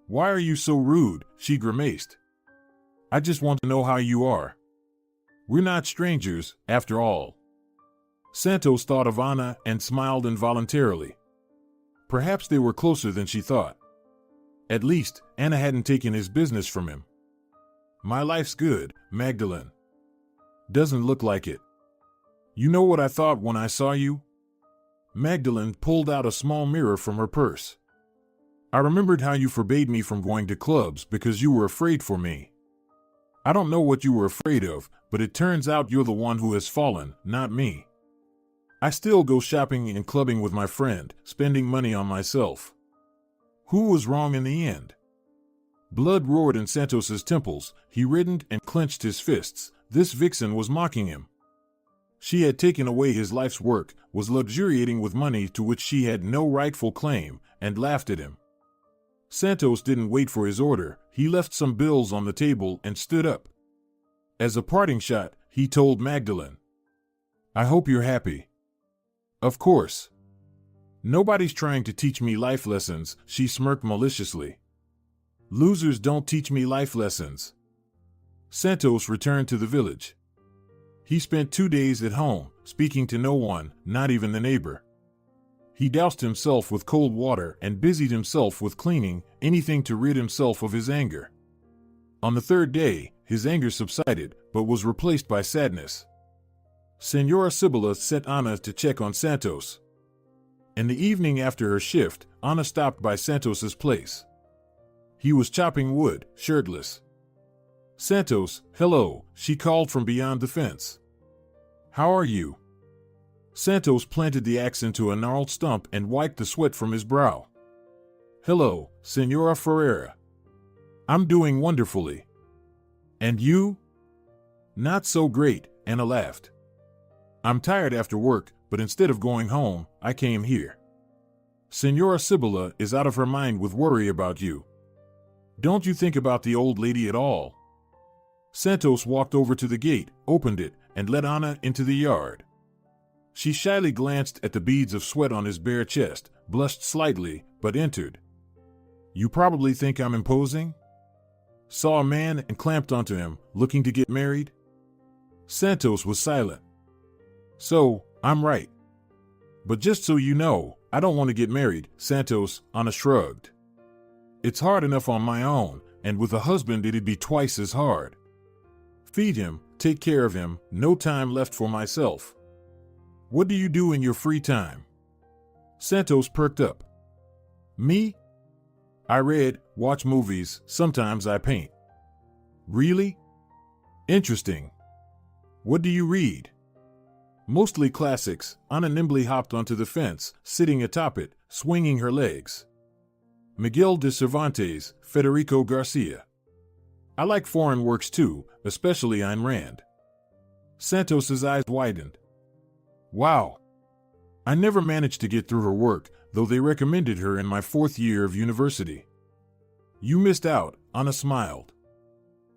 "Why are you so rude?" she grimaced. "I just want to know how you are. We're not strangers, after all." Santos thought of Anna and smiled involuntarily. Perhaps they were closer than she thought. At least, Anna hadn't taken his business from him. "My life's good, Magdalene." "Doesn't look like it." "You know what I thought when I saw you?" Magdalene pulled out a small mirror from her purse. "I remembered how you forbade me from going to clubs because you were afraid for me. I don't know what you were afraid of, but it turns out you're the one who has fallen, not me. I still go shopping and clubbing with my friend, spending money on myself. Who was wrong in the end?" Blood roared in Santos's temples. He reddened and clenched his fists. This vixen was mocking him. She had taken away his life's work, was luxuriating with money to which she had no rightful claim, and laughed at him. Santos didn't wait for his order. He left some bills on the table and stood up. As a parting shot, he told Magdalene, "I hope you're happy." Of course. Nobody's trying to teach me life lessons, she smirked maliciously. Losers don't teach me life lessons. Santos returned to the village. He spent 2 days at home, speaking to no one, not even the neighbor. He doused himself with cold water and busied himself with cleaning, anything to rid himself of his anger. On the 3rd day, his anger subsided, but was replaced by sadness. Senora Cibilla sent Ana to check on Santos. In the evening after her shift, Ana stopped by Santos's place. He was chopping wood, shirtless. Santos, hello, she called from beyond the fence. How are you? Santos planted the axe into a gnarled stump and wiped the sweat from his brow. Hello, Senora Ferreira. I'm doing wonderfully. And you? Not so great, Ana laughed. I'm tired after work, but instead of going home, I came here. Senora Cibilla is out of her mind with worry about you. Don't you think about the old lady at all? Santos walked over to the gate, opened it, and let Ana into the yard. She shyly glanced at the beads of sweat on his bare chest, blushed slightly, but entered. You probably think I'm imposing? Saw a man and clamped onto him, looking to get married? Santos was silent. So, I'm right. But just so you know, I don't want to get married, Santos, Ana shrugged. It's hard enough on my own, and with a husband it'd be twice as hard. Feed him, take care of him, no time left for myself. What do you do in your free time? Santos perked up. Me? I read, watch movies, sometimes I paint. Really? Interesting. What do you read? Mostly classics. Ana nimbly hopped onto the fence, sitting atop it, swinging her legs. Miguel de Cervantes, Federico Garcia. I like foreign works too, especially Ayn Rand. Santos's eyes widened. Wow. I never managed to get through her work, though they recommended her in my 4th year of university. You missed out, Ana smiled.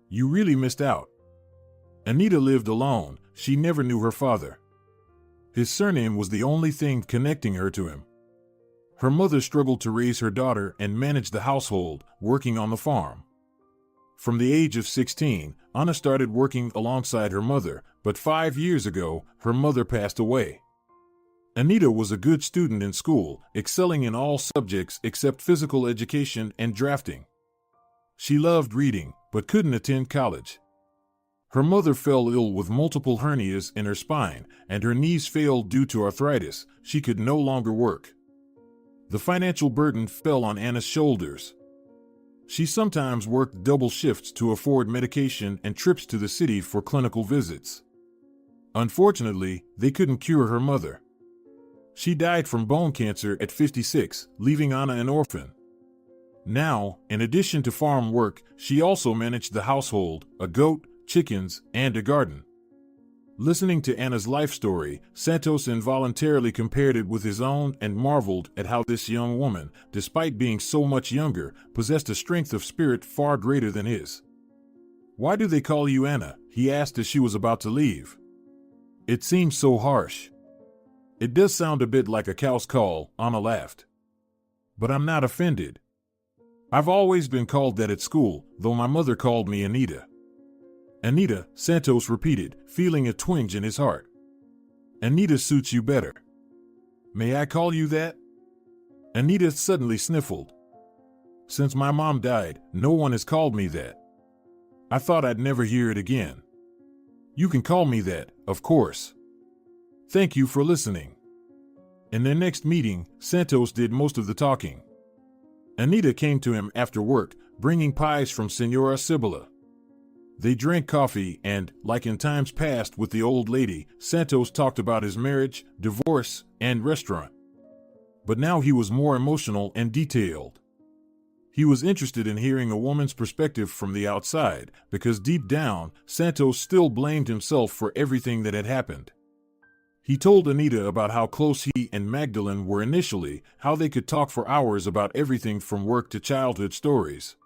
You really missed out. Anita lived alone, she never knew her father. His surname was the only thing connecting her to him. Her mother struggled to raise her daughter and manage the household, working on the farm. From the age of 16, Ana started working alongside her mother, but 5 years ago, her mother passed away. Anita was a good student in school, excelling in all subjects except physical education and drafting. She loved reading, but couldn't attend college. Her mother fell ill with multiple hernias in her spine, and her knees failed due to arthritis. She could no longer work. The financial burden fell on Ana's shoulders. She sometimes worked double shifts to afford medication and trips to the city for clinical visits. Unfortunately, they couldn't cure her mother. She died from bone cancer at 56, leaving Ana an orphan. Now, in addition to farm work, she also managed the household, a goat, chickens, and a garden. Listening to Ana's life story, Santos involuntarily compared it with his own and marveled at how this young woman, despite being so much younger, possessed a strength of spirit far greater than his. Why do they call you Ana? He asked as she was about to leave. It seems so harsh. It does sound a bit like a cow's call, Ana laughed. But I'm not offended. I've always been called that at school, though my mother called me Anita. Anita, Santos repeated, feeling a twinge in his heart. Anita suits you better. May I call you that? Anita suddenly sniffled. Since my mom died, no one has called me that. I thought I'd never hear it again. You can call me that, of course. Thank you for listening. In their next meeting, Santos did most of the talking. Anita came to him after work, bringing pies from Senora Cibilla. They drank coffee and, like in times past with the old lady, Santos talked about his marriage, divorce, and restaurant. But now he was more emotional and detailed. He was interested in hearing a woman's perspective from the outside, because deep down, Santos still blamed himself for everything that had happened. He told Anita about how close he and Magdalene were initially, how they could talk for hours about everything from work to childhood stories.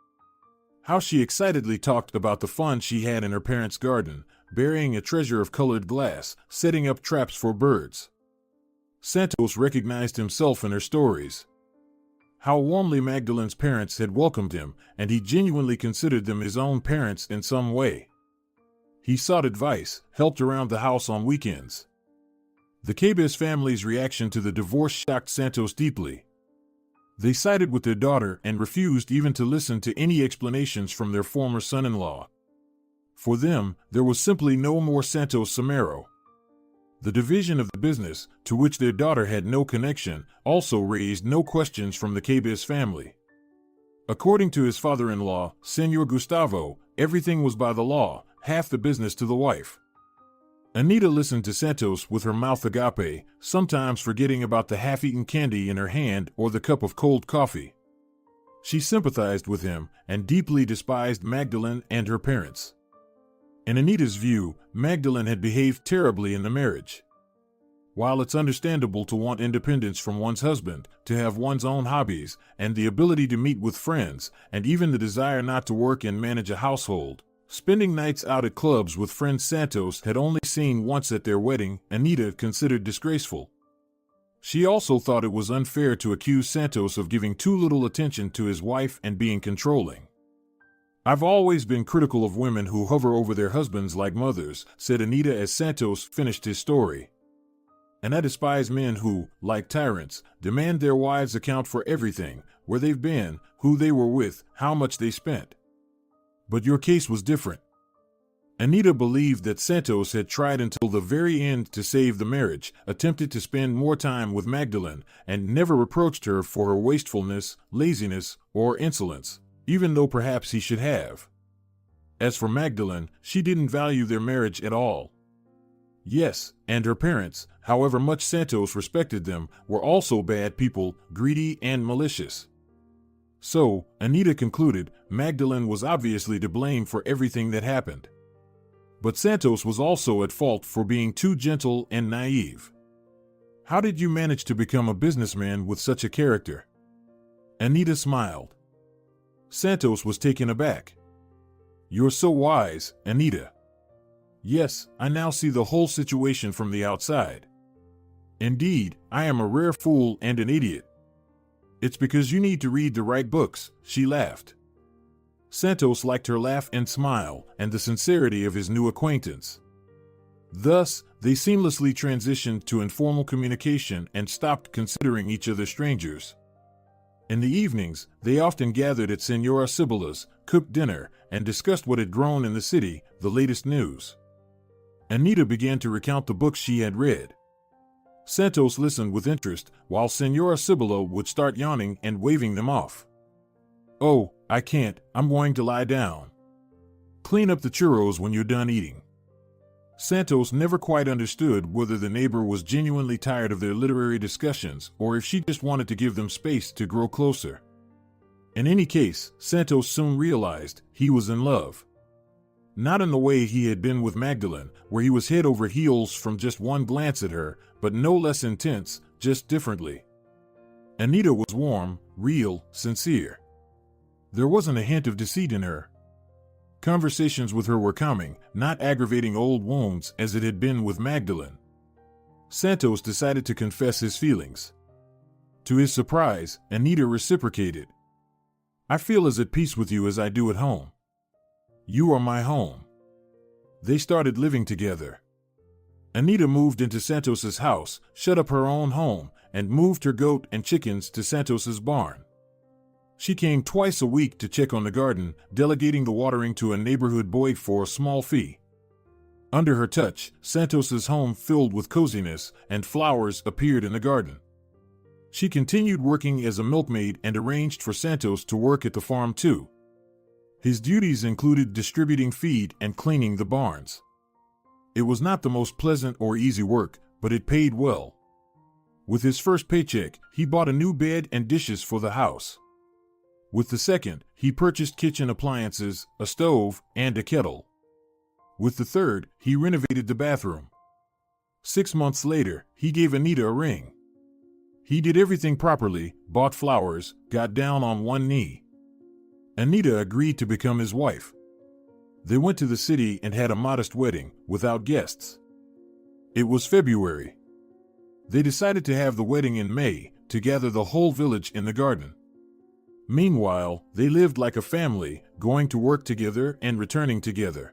How she excitedly talked about the fun she had in her parents' garden, burying a treasure of colored glass, setting up traps for birds. Santos recognized himself in her stories. How warmly Magdalene's parents had welcomed him, and he genuinely considered them his own parents in some way. He sought advice, helped around the house on weekends. The Cabez family's reaction to the divorce shocked Santos deeply. They sided with their daughter and refused even to listen to any explanations from their former son-in-law. For them, there was simply no more Santos Samaro. The division of the business, to which their daughter had no connection, also raised no questions from the Cabez family. According to his father-in-law, Senor Gustavo, everything was by the law, half the business to the wife. Anita listened to Santos with her mouth agape, sometimes forgetting about the half-eaten candy in her hand or the cup of cold coffee. She sympathized with him and deeply despised Magdalene and her parents. In Anita's view, Magdalene had behaved terribly in the marriage. While it's understandable to want independence from one's husband, to have one's own hobbies, and the ability to meet with friends, and even the desire not to work and manage a household, spending nights out at clubs with friends Santos had only seen once at their wedding, Anita considered disgraceful. She also thought it was unfair to accuse Santos of giving too little attention to his wife and being controlling. "I've always been critical of women who hover over their husbands like mothers," said Anita as Santos finished his story. "And I despise men who, like tyrants, demand their wives account for everything, where they've been, who they were with, how much they spent. But your case was different." Anita believed that Santos had tried until the very end to save the marriage, attempted to spend more time with Magdalene, and never reproached her for her wastefulness, laziness, or insolence, even though perhaps he should have. As for Magdalene, she didn't value their marriage at all. Yes, and her parents, however much Santos respected them, were also bad people, greedy and malicious. So, Anita concluded, Magdalene was obviously to blame for everything that happened. But Santos was also at fault for being too gentle and naive. "How did you manage to become a businessman with such a character?" Anita smiled. Santos was taken aback. "You're so wise, Anita." "Yes, I now see the whole situation from the outside. Indeed, I am a rare fool and an idiot." "It's because you need to read the right books," she laughed. Santos liked her laugh and smile, and the sincerity of his new acquaintance. Thus, they seamlessly transitioned to informal communication and stopped considering each other strangers. In the evenings, they often gathered at Senora Sibylla's, cooked dinner, and discussed what had grown in the city, the latest news. Anita began to recount the books she had read. Santos listened with interest, while Senora Sibylla would start yawning and waving them off. "Oh, I can't, I'm going to lie down. Clean up the churros when you're done eating." Santos never quite understood whether the neighbor was genuinely tired of their literary discussions or if she just wanted to give them space to grow closer. In any case, Santos soon realized he was in love. Not in the way he had been with Magdalene, where he was head over heels from just one glance at her, but no less intense, just differently. Anita was warm, real, sincere. There wasn't a hint of deceit in her. Conversations with her were calming, not aggravating old wounds as it had been with Magdalene. Santos decided to confess his feelings. To his surprise, Anita reciprocated. "I feel as at peace with you as I do at home. You are my home." They started living together. Anita moved into Santos's house, shut up her own home, and moved her goat and chickens to Santos's barn. She came twice a week to check on the garden, delegating the watering to a neighborhood boy for a small fee. Under her touch, Santos's home filled with coziness, and flowers appeared in the garden. She continued working as a milkmaid and arranged for Santos to work at the farm too. His duties included distributing feed and cleaning the barns. It was not the most pleasant or easy work, but it paid well. With his first paycheck, he bought a new bed and dishes for the house. With the second, he purchased kitchen appliances, a stove, and a kettle. With the third, he renovated the bathroom. 6 months later, he gave Anita a ring. He did everything properly, bought flowers, got down on one knee. Anita agreed to become his wife. They went to the city and had a modest wedding, without guests. It was February. They decided to have the wedding in May, to gather the whole village in the garden. Meanwhile, they lived like a family, going to work together and returning together.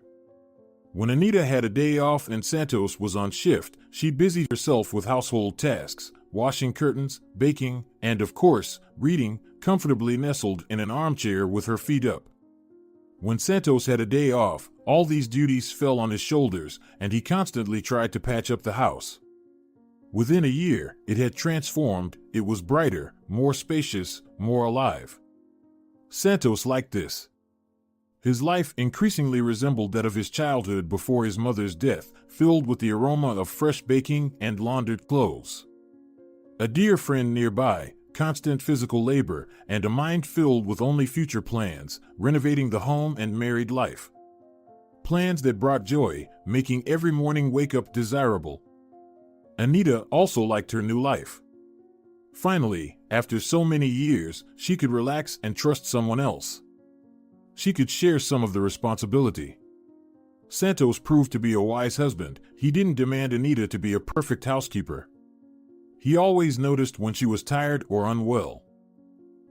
When Anita had a day off and Santos was on shift, she busied herself with household tasks, washing curtains, baking, and of course, reading, comfortably nestled in an armchair with her feet up. When Santos had a day off, all these duties fell on his shoulders, and he constantly tried to patch up the house. Within a year, it had transformed. It was brighter, more spacious, more alive. Santos liked this. His life increasingly resembled that of his childhood before his mother's death, filled with the aroma of fresh baking and laundered clothes. A dear friend nearby, constant physical labor, and a mind filled with only future plans, renovating the home and married life. Plans that brought joy, making every morning wake-up desirable. Anita also liked her new life. Finally, after so many years, she could relax and trust someone else. She could share some of the responsibility. Santos proved to be a wise husband. He didn't demand Anita to be a perfect housekeeper. He always noticed when she was tired or unwell.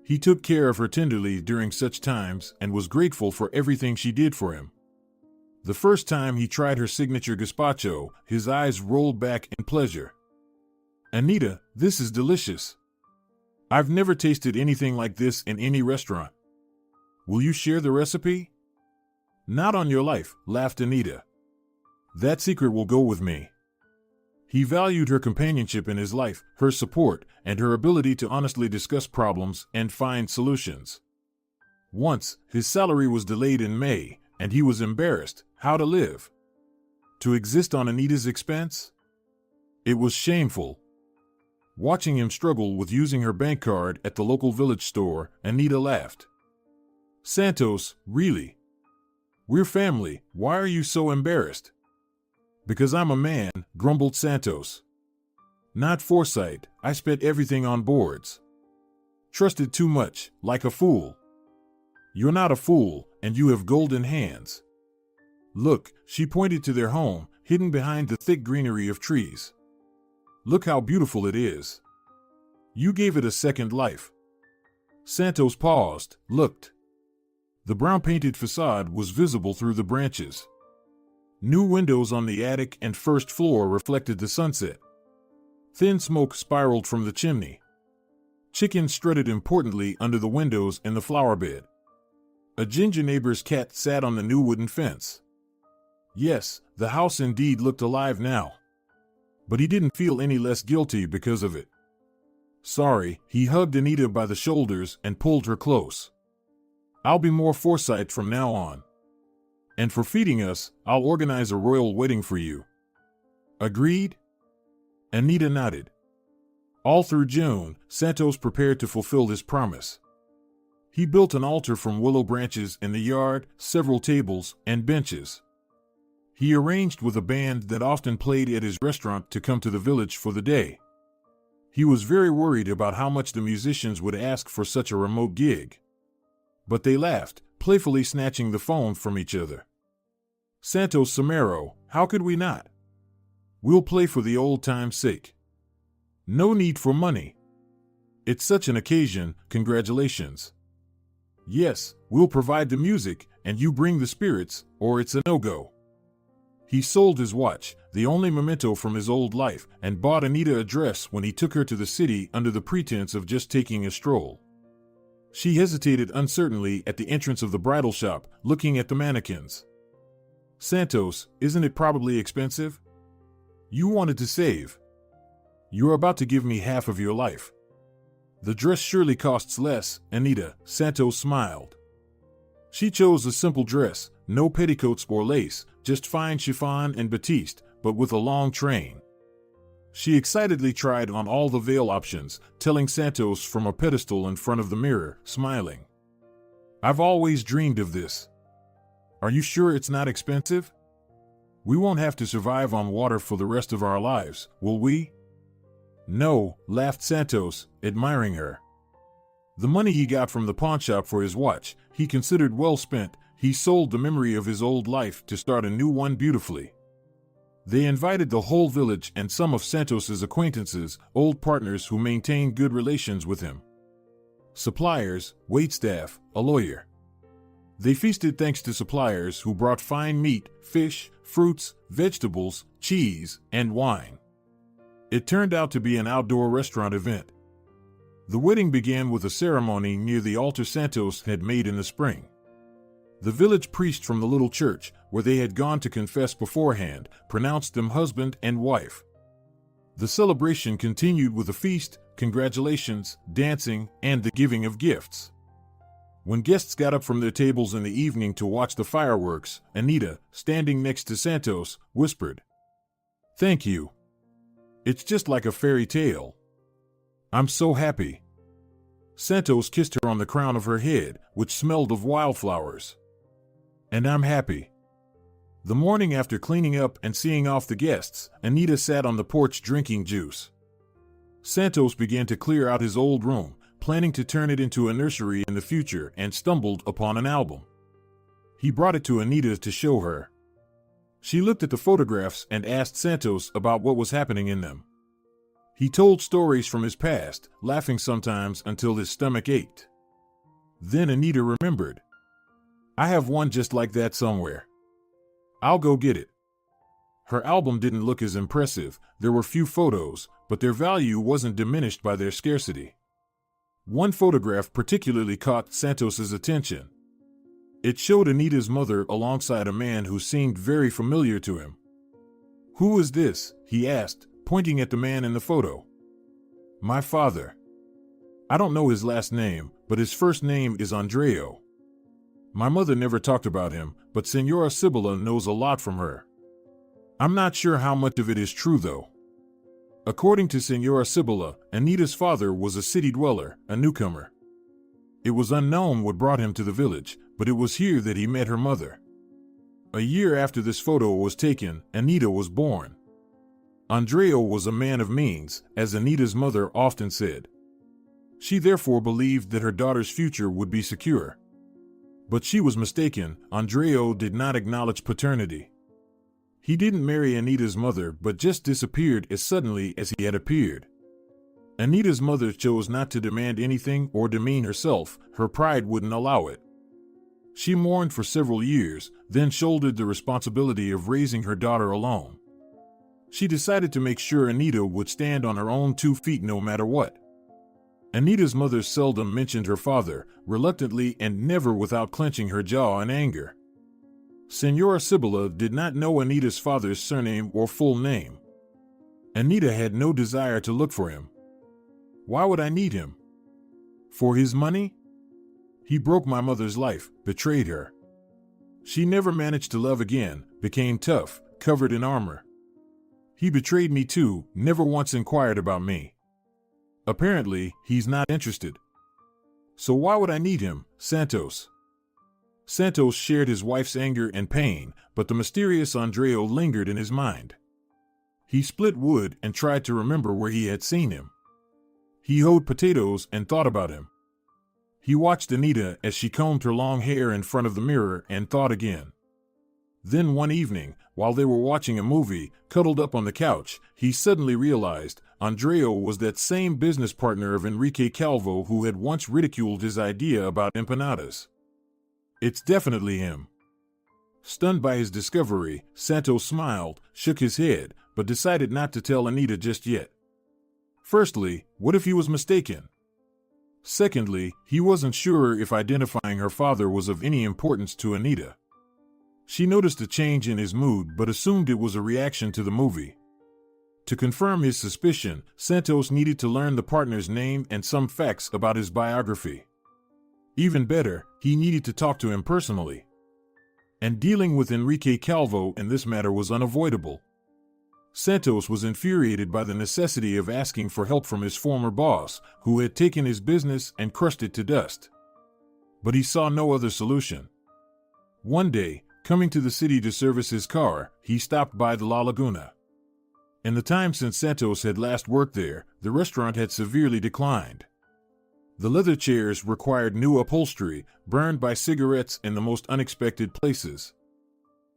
He took care of her tenderly during such times and was grateful for everything she did for him. The first time he tried her signature gazpacho, his eyes rolled back in pleasure. "Anita, this is delicious. I've never tasted anything like this in any restaurant. Will you share the recipe?" "Not on your life," laughed Anita. "That secret will go with me." He valued her companionship in his life, her support, and her ability to honestly discuss problems and find solutions. Once, his salary was delayed in May, and he was embarrassed. How to live? To exist on Anita's expense? It was shameful. Watching him struggle with using her bank card at the local village store, Anita laughed. "Santos, really? We're family. Why are you so embarrassed?" "Because I'm a man," grumbled Santos. "Not foresight. I spent everything on boards. Trusted too much, like a fool." "You're not a fool, and you have golden hands. Look," she pointed to their home, hidden behind the thick greenery of trees. "Look how beautiful it is. You gave it a second life." Santos paused, looked. The brown-painted facade was visible through the branches. New windows on the attic and first floor reflected the sunset. Thin smoke spiraled from the chimney. Chickens strutted importantly under the windows in the flower bed. A ginger neighbor's cat sat on the new wooden fence. Yes, the house indeed looked alive now. But he didn't feel any less guilty because of it. "Sorry," he hugged Anita by the shoulders and pulled her close. "I'll be more foresight from now on. And for feeding us, I'll organize a royal wedding for you." "Agreed?" Anita nodded. All through June, Santos prepared to fulfill his promise. He built an altar from willow branches in the yard, several tables, and benches. He arranged with a band that often played at his restaurant to come to the village for the day. He was very worried about how much the musicians would ask for such a remote gig. But they laughed, playfully snatching the phone from each other. "Santos Somero, how could we not? We'll play for the old time's sake. No need for money. It's such an occasion, congratulations. Yes, we'll provide the music, and you bring the spirits, or it's a no-go." He sold his watch, the only memento from his old life, and bought Anita a dress when he took her to the city under the pretense of just taking a stroll. She hesitated uncertainly at the entrance of the bridal shop, looking at the mannequins. "Santos, isn't it probably expensive? You wanted to save. You're about to give me half of your life." "The dress surely costs less, Anita," Santos smiled. She chose a simple dress, no petticoats or lace, just fine chiffon and batiste, but with a long train. She excitedly tried on all the veil options, telling Santos from a pedestal in front of the mirror, smiling. "I've always dreamed of this. Are you sure it's not expensive? We won't have to survive on water for the rest of our lives, will we?" "No," laughed Santos, admiring her. The money he got from the pawnshop for his watch, he considered well spent. He sold the memory of his old life to start a new one beautifully. They invited the whole village and some of Santos's acquaintances, old partners who maintained good relations with him. Suppliers, waitstaff, a lawyer. They feasted thanks to suppliers who brought fine meat, fish, fruits, vegetables, cheese, and wine. It turned out to be an outdoor restaurant event. The wedding began with a ceremony near the altar Santos had made in the spring. The village priest from the little church, where they had gone to confess beforehand, pronounced them husband and wife. The celebration continued with a feast, congratulations, dancing, and the giving of gifts. When guests got up from their tables in the evening to watch the fireworks, Anita, standing next to Santos, whispered, "Thank you. It's just like a fairy tale. I'm so happy." Santos kissed her on the crown of her head, which smelled of wildflowers. "And I'm happy." The morning after cleaning up and seeing off the guests, Anita sat on the porch drinking juice. Santos began to clear out his old room, planning to turn it into a nursery in the future, and stumbled upon an album. He brought it to Anita to show her. She looked at the photographs and asked Santos about what was happening in them. He told stories from his past, laughing sometimes until his stomach ached. Then Anita remembered. "I have one just like that somewhere. I'll go get it." Her album didn't look as impressive. There were few photos, but their value wasn't diminished by their scarcity. One photograph particularly caught Santos's attention. It showed Anita's mother alongside a man who seemed very familiar to him. "Who is this?" he asked, pointing at the man in the photo. "My father. I don't know his last name, but his first name is Andreo. My mother never talked about him, but Senora Sibylla knows a lot from her. I'm not sure how much of it is true, though." According to Senora Sibylla, Anita's father was a city dweller, a newcomer. It was unknown what brought him to the village, but it was here that he met her mother. A year after this photo was taken, Anita was born. Andreo was a man of means, as Anita's mother often said. She therefore believed that her daughter's future would be secure. But she was mistaken. Andreo did not acknowledge paternity. He didn't marry Anita's mother, but just disappeared as suddenly as he had appeared. Anita's mother chose not to demand anything or demean herself. Her pride wouldn't allow it. She mourned for several years, then shouldered the responsibility of raising her daughter alone. She decided to make sure Anita would stand on her own 2 feet no matter what. Anita's mother seldom mentioned her father, reluctantly and never without clenching her jaw in anger. Senora Sibylla did not know Anita's father's surname or full name. Anita had no desire to look for him. Why would I need him? For his money? He broke my mother's life, betrayed her. She never managed to love again, became tough, covered in armor. He betrayed me too, never once inquired about me. Apparently, he's not interested. So why would I need him, Santos? Santos shared his wife's anger and pain, but the mysterious Andreo lingered in his mind. He split wood and tried to remember where he had seen him. He hoed potatoes and thought about him. He watched Anita as she combed her long hair in front of the mirror and thought again. Then one evening, while they were watching a movie, cuddled up on the couch, he suddenly realized Andreo was that same business partner of Enrique Calvo who had once ridiculed his idea about empanadas. It's definitely him. Stunned by his discovery, Santos smiled, shook his head, but decided not to tell Anita just yet. Firstly, what if he was mistaken? Secondly, he wasn't sure if identifying her father was of any importance to Anita. She noticed a change in his mood but assumed it was a reaction to the movie. To confirm his suspicion, Santos needed to learn the partner's name and some facts about his biography. Even better, he needed to talk to him personally. And dealing with Enrique Calvo in this matter was unavoidable. Santos was infuriated by the necessity of asking for help from his former boss, who had taken his business and crushed it to dust. But he saw no other solution. One day, coming to the city to service his car, he stopped by the La Laguna. In the time since Santos had last worked there, the restaurant had severely declined. The leather chairs required new upholstery, burned by cigarettes in the most unexpected places.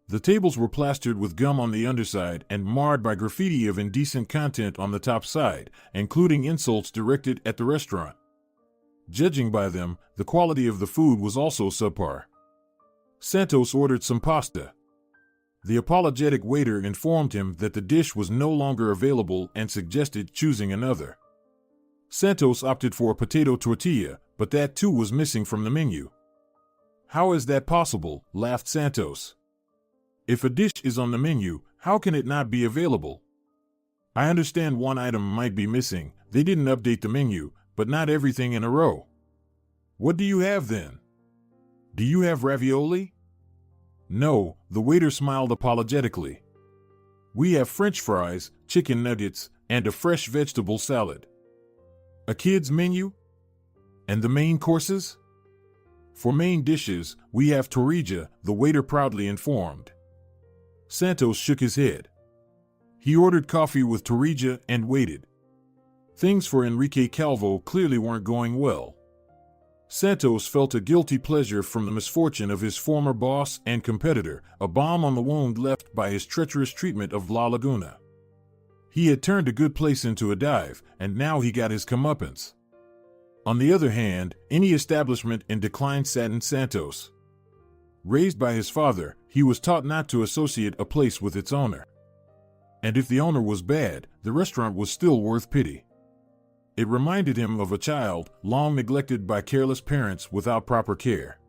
The tables were plastered with gum on the underside and marred by graffiti of indecent content on the top side, including insults directed at the restaurant. Judging by them, the quality of the food was also subpar. Santos ordered some pasta. The apologetic waiter informed him that the dish was no longer available and suggested choosing another. Santos opted for a potato tortilla, but that too was missing from the menu. "How is that possible?" laughed Santos. "If a dish is on the menu, how can it not be available? I understand one item might be missing, they didn't update the menu, but not everything in a row. What do you have then? Do you have ravioli?" "No," the waiter smiled apologetically. "We have French fries, chicken nuggets, and a fresh vegetable salad." "A kid's menu? And the main courses?" "For main dishes, we have tortilla," the waiter proudly informed. Santos shook his head. He ordered coffee with tortilla and waited. Things for Enrique Calvo clearly weren't going well. Santos felt a guilty pleasure from the misfortune of his former boss and competitor, a balm on the wound left by his treacherous treatment of La Laguna. He had turned a good place into a dive, and now he got his comeuppance. On the other hand, any establishment in decline saddened Santos. Raised by his father, he was taught not to associate a place with its owner. And if the owner was bad, the restaurant was still worth pity. It reminded him of a child, long neglected by careless parents without proper care.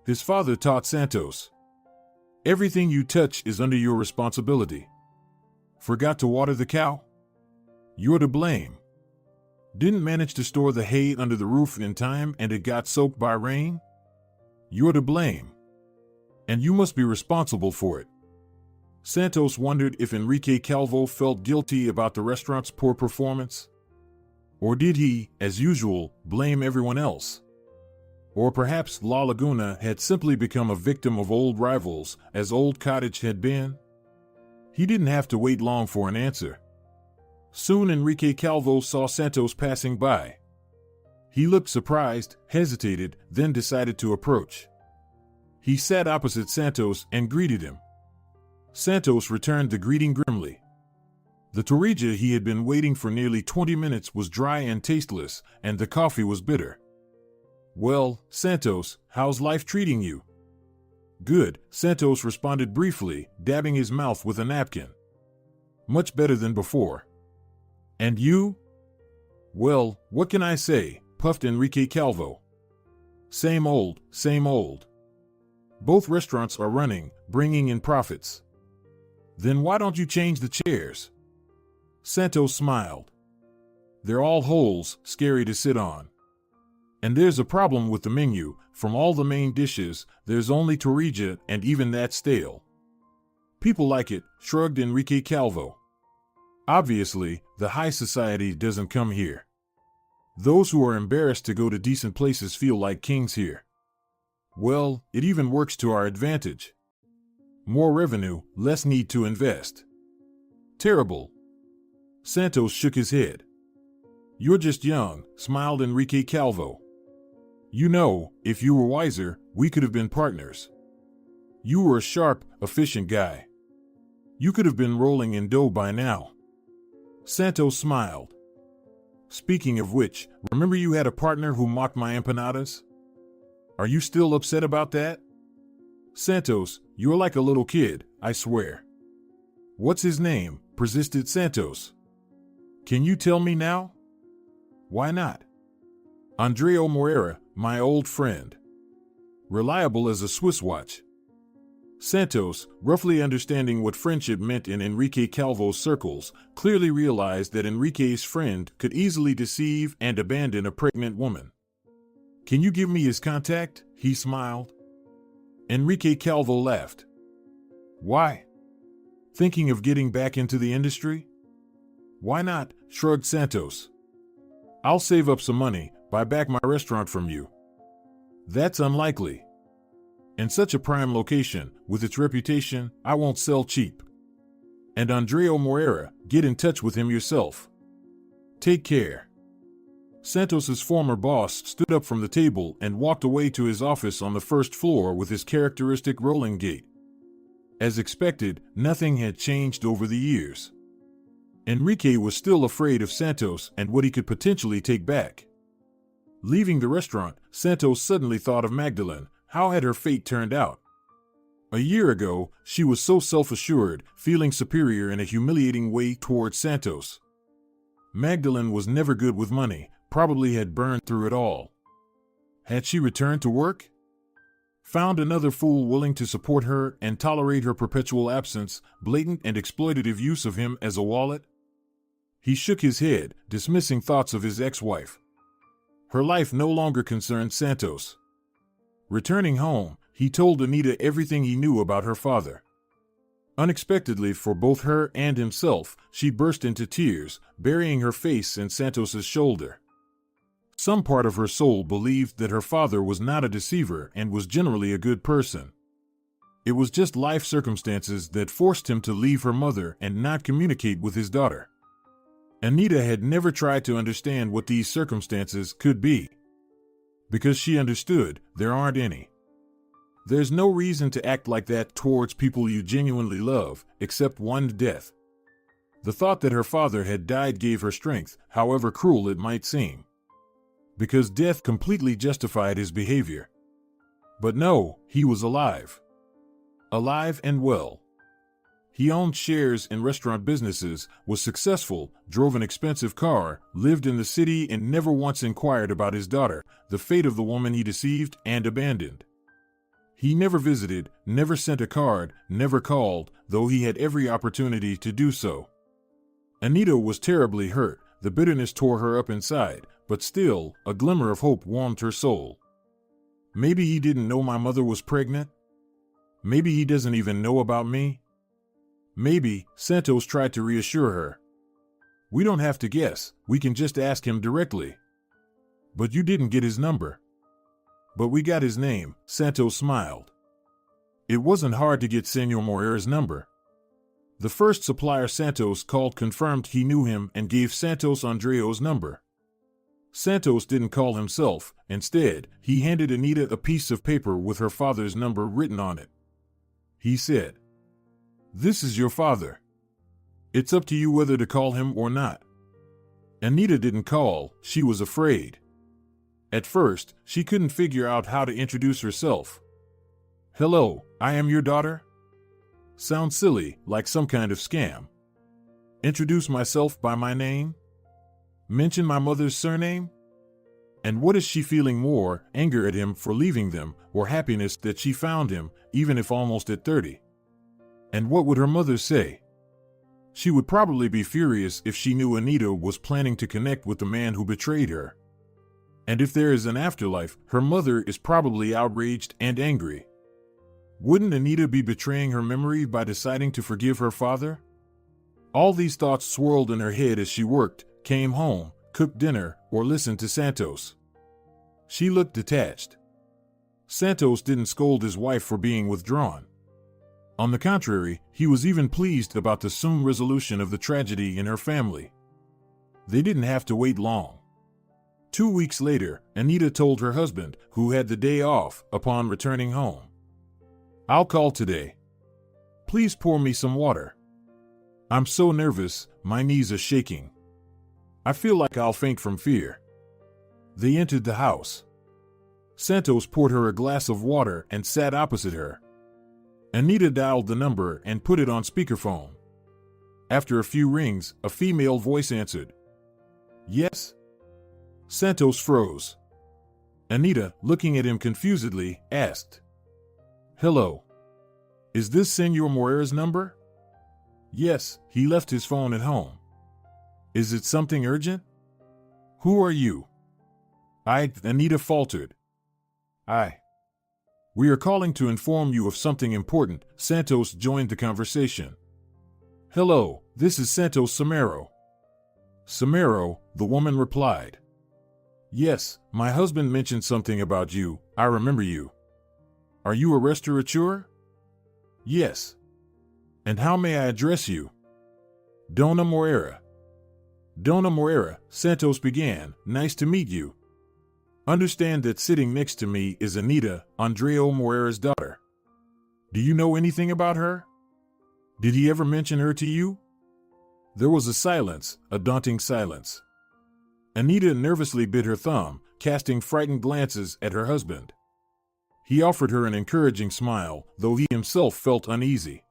His father taught Santos, "Everything you touch is under your responsibility. Forgot to water the cow? You're to blame. Didn't manage to store the hay under the roof in time and it got soaked by rain? You're to blame. And you must be responsible for it." Santos wondered if Enrique Calvo felt guilty about the restaurant's poor performance. Or did he, as usual, blame everyone else? Or perhaps La Laguna had simply become a victim of old rivals, as Old Cottage had been? He didn't have to wait long for an answer. Soon Enrique Calvo saw Santos passing by. He looked surprised, hesitated, then decided to approach. He sat opposite Santos and greeted him. Santos returned the greeting grimly. The tortilla he had been waiting for nearly 20 minutes was dry and tasteless, and the coffee was bitter. "Well, Santos, how's life treating you?" "Good," Santos responded briefly, dabbing his mouth with a napkin. "Much better than before." "And you?" "Well, what can I say?" puffed Enrique Calvo. Same old, same old. Both restaurants are running, bringing in profits." "Then why don't you change the chairs?" Santos smiled. "They're all holes, scary to sit on. And there's a problem with the menu. From all the main dishes, there's only tortilla, and even that stale." "People like it," shrugged Enrique Calvo. "Obviously, the high society doesn't come here. Those who are embarrassed to go to decent places feel like kings here. Well, it even works to our advantage. More revenue, less need to invest." "Terrible." Santos shook his head. "You're just young," smiled Enrique Calvo. "You know, if you were wiser, we could have been partners. You were a sharp, efficient guy. You could have been rolling in dough by now." Santos smiled. "Speaking of which, remember you had a partner who mocked my empanadas? Are you still upset about that?" "Santos, you're like a little kid, I swear." "What's his name?" persisted Santos. "Can you tell me now?" "Why not?" "Andreo Moreira, my old friend. Reliable as a Swiss watch." Santos, roughly understanding what friendship meant in Enrique Calvo's circles, clearly realized that Enrique's friend could easily deceive and abandon a pregnant woman. "Can you give me his contact?" he smiled. Enrique Calvo laughed. "Why? Thinking of getting back into the industry?" "Why not?" shrugged Santos. "I'll save up some money, buy back my restaurant from you." "That's unlikely. In such a prime location, with its reputation, I won't sell cheap. And Andreo Moreira, get in touch with him yourself. Take care." Santos's former boss stood up from the table and walked away to his office on the first floor with his characteristic rolling gait. As expected, nothing had changed over the years. Enrique was still afraid of Santos and what he could potentially take back. Leaving the restaurant, Santos suddenly thought of Magdalene. How had her fate turned out? A year ago, she was so self-assured, feeling superior in a humiliating way towards Santos. Magdalene was never good with money, probably had burned through it all. Had she returned to work? Found another fool willing to support her and tolerate her perpetual absence, blatant and exploitative use of him as a wallet? He shook his head, dismissing thoughts of his ex-wife. Her life no longer concerned Santos. Returning home, he told Anita everything he knew about her father. Unexpectedly for both her and himself, she burst into tears, burying her face in Santos's shoulder. Some part of her soul believed that her father was not a deceiver and was generally a good person. It was just life circumstances that forced him to leave her mother and not communicate with his daughter. Anita had never tried to understand what these circumstances could be. Because she understood, there aren't any. There's no reason to act like that towards people you genuinely love, except one's death. The thought that her father had died gave her strength, however cruel it might seem. Because death completely justified his behavior. But no, he was alive. Alive and well. He owned shares in restaurant businesses, was successful, drove an expensive car, lived in the city and never once inquired about his daughter, the fate of the woman he deceived and abandoned. He never visited, never sent a card, never called, though he had every opportunity to do so. Anita was terribly hurt, the bitterness tore her up inside, but still, a glimmer of hope warmed her soul. Maybe he didn't know my mother was pregnant? Maybe he doesn't even know about me? Maybe, Santos tried to reassure her. We don't have to guess, we can just ask him directly. But you didn't get his number. But we got his name, Santos smiled. It wasn't hard to get Senor Moreira's number. The first supplier Santos called confirmed he knew him and gave Santos Andreo's number. Santos didn't call himself, instead, he handed Anita a piece of paper with her father's number written on it. He said, "This is your father. It's up to you whether to call him or not." Anita didn't call, she was afraid. At first, she couldn't figure out how to introduce herself. "Hello, I am your daughter?" Sounds silly, like some kind of scam. Introduce myself by my name? Mention my mother's surname? And what is she feeling more, anger at him for leaving them, or happiness that she found him, even if almost at 30? And what would her mother say? She would probably be furious if she knew Anita was planning to connect with the man who betrayed her. And if there is an afterlife, her mother is probably outraged and angry. Wouldn't Anita be betraying her memory by deciding to forgive her father? All these thoughts swirled in her head as she worked, came home, cooked dinner, or listened to Santos. She looked detached. Santos didn't scold his wife for being withdrawn. On the contrary, he was even pleased about the soon resolution of the tragedy in her family. They didn't have to wait long. 2 weeks later, Anita told her husband, who had the day off, upon returning home, "I'll call today. Please pour me some water. I'm so nervous, my knees are shaking. I feel like I'll faint from fear." They entered the house. Santos poured her a glass of water and sat opposite her. Anita dialed the number and put it on speakerphone. After a few rings, a female voice answered. "Yes?" Santos froze. Anita, looking at him confusedly, asked, "Hello. Is this Senor Moreira's number?" "Yes, he left his phone at home." "Is it something urgent?" "Who are you?" Anita faltered. "We are calling to inform you of something important." Santos joined the conversation. "Hello, this is Santos Samero." "Samero," the woman replied. "Yes, my husband mentioned something about you, I remember you. Are you a restaurateur?" "Yes." "And how may I address you?" "Dona Moreira." "Dona Moreira," Santos began, "nice to meet you. Understand that sitting next to me is Anita, Andreo Moreira's daughter. Do you know anything about her?" Did he ever mention her to you? There was a silence, a daunting silence. Anita nervously bit her thumb, casting frightened glances at her husband. He offered her an encouraging smile, though he himself felt uneasy.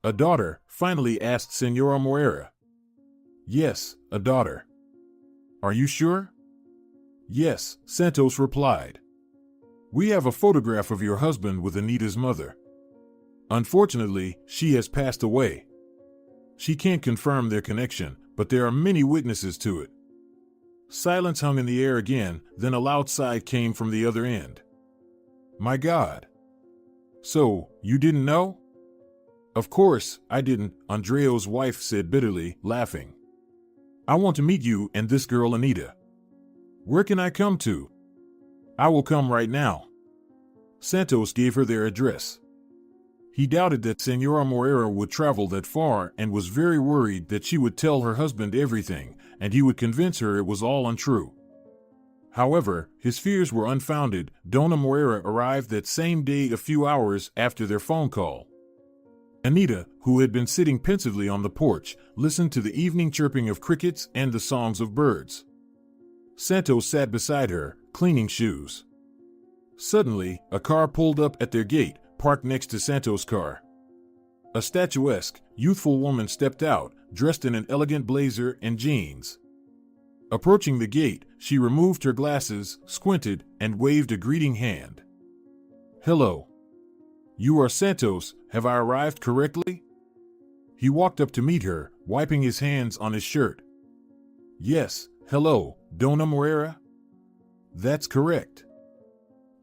A daughter? Finally asked Senora Moreira. Yes, a daughter. Are you sure? Yes, Santos replied. We have a photograph of your husband with Anita's mother. Unfortunately, she has passed away. She can't confirm their connection, but there are many witnesses to it. Silence hung in the air again, then a loud sigh came from the other end. My God. So, you didn't know? Of course, I didn't, Andreo's wife said bitterly, laughing. I want to meet you and this girl Anita. Where can I come to? I will come right now. Santos gave her their address. He doubted that Senora Moreira would travel that far and was very worried that she would tell her husband everything, and he would convince her it was all untrue. However, his fears were unfounded. Dona Moreira arrived that same day a few hours after their phone call. Anita, who had been sitting pensively on the porch, listened to the evening chirping of crickets and the songs of birds. Santos sat beside her, cleaning shoes. Suddenly, a car pulled up at their gate, parked next to Santos' car. A statuesque, youthful woman stepped out, dressed in an elegant blazer and jeans. Approaching the gate, she removed her glasses, squinted, and waved a greeting hand. Hello. You are Santos, have I arrived correctly? He walked up to meet her, wiping his hands on his shirt. Yes, hello, Dona Moreira? That's correct.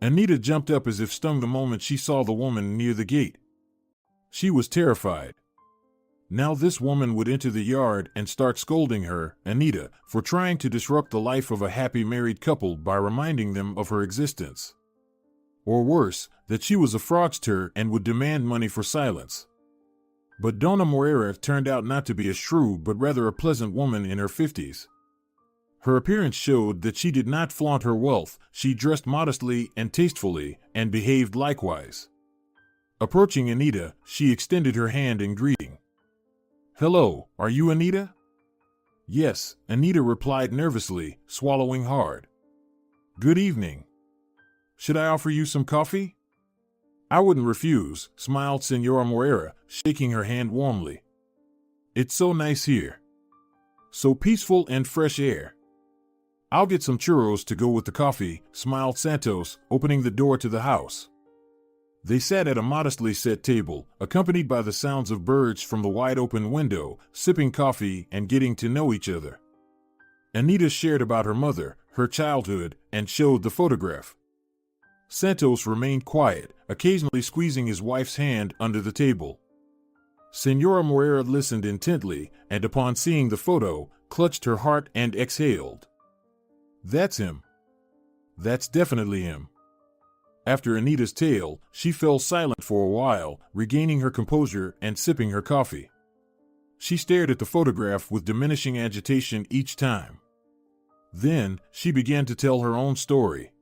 Anita jumped up as if stung the moment she saw the woman near the gate. She was terrified. Now this woman would enter the yard and start scolding her, Anita, for trying to disrupt the life of a happy married couple by reminding them of her existence. Or worse, that she was a fraudster and would demand money for silence. But Dona Moreira turned out not to be a shrew but rather a pleasant woman in her 50s. Her appearance showed that she did not flaunt her wealth, she dressed modestly and tastefully, and behaved likewise. Approaching Anita, she extended her hand in greeting. Hello, are you Anita? Yes, Anita replied nervously, swallowing hard. Good evening. Should I offer you some coffee? I wouldn't refuse, smiled Senora Moreira, shaking her hand warmly. It's so nice here. So peaceful and fresh air. I'll get some churros to go with the coffee, smiled Santos, opening the door to the house. They sat at a modestly set table, accompanied by the sounds of birds from the wide-open window, sipping coffee and getting to know each other. Anita shared about her mother, her childhood, and showed the photograph. Santos remained quiet, occasionally squeezing his wife's hand under the table. Senora Moreira listened intently, and upon seeing the photo, clutched her heart and exhaled. That's him. That's definitely him. After Anita's tale, she fell silent for a while, regaining her composure and sipping her coffee. She stared at the photograph with diminishing agitation each time. Then, she began to tell her own story.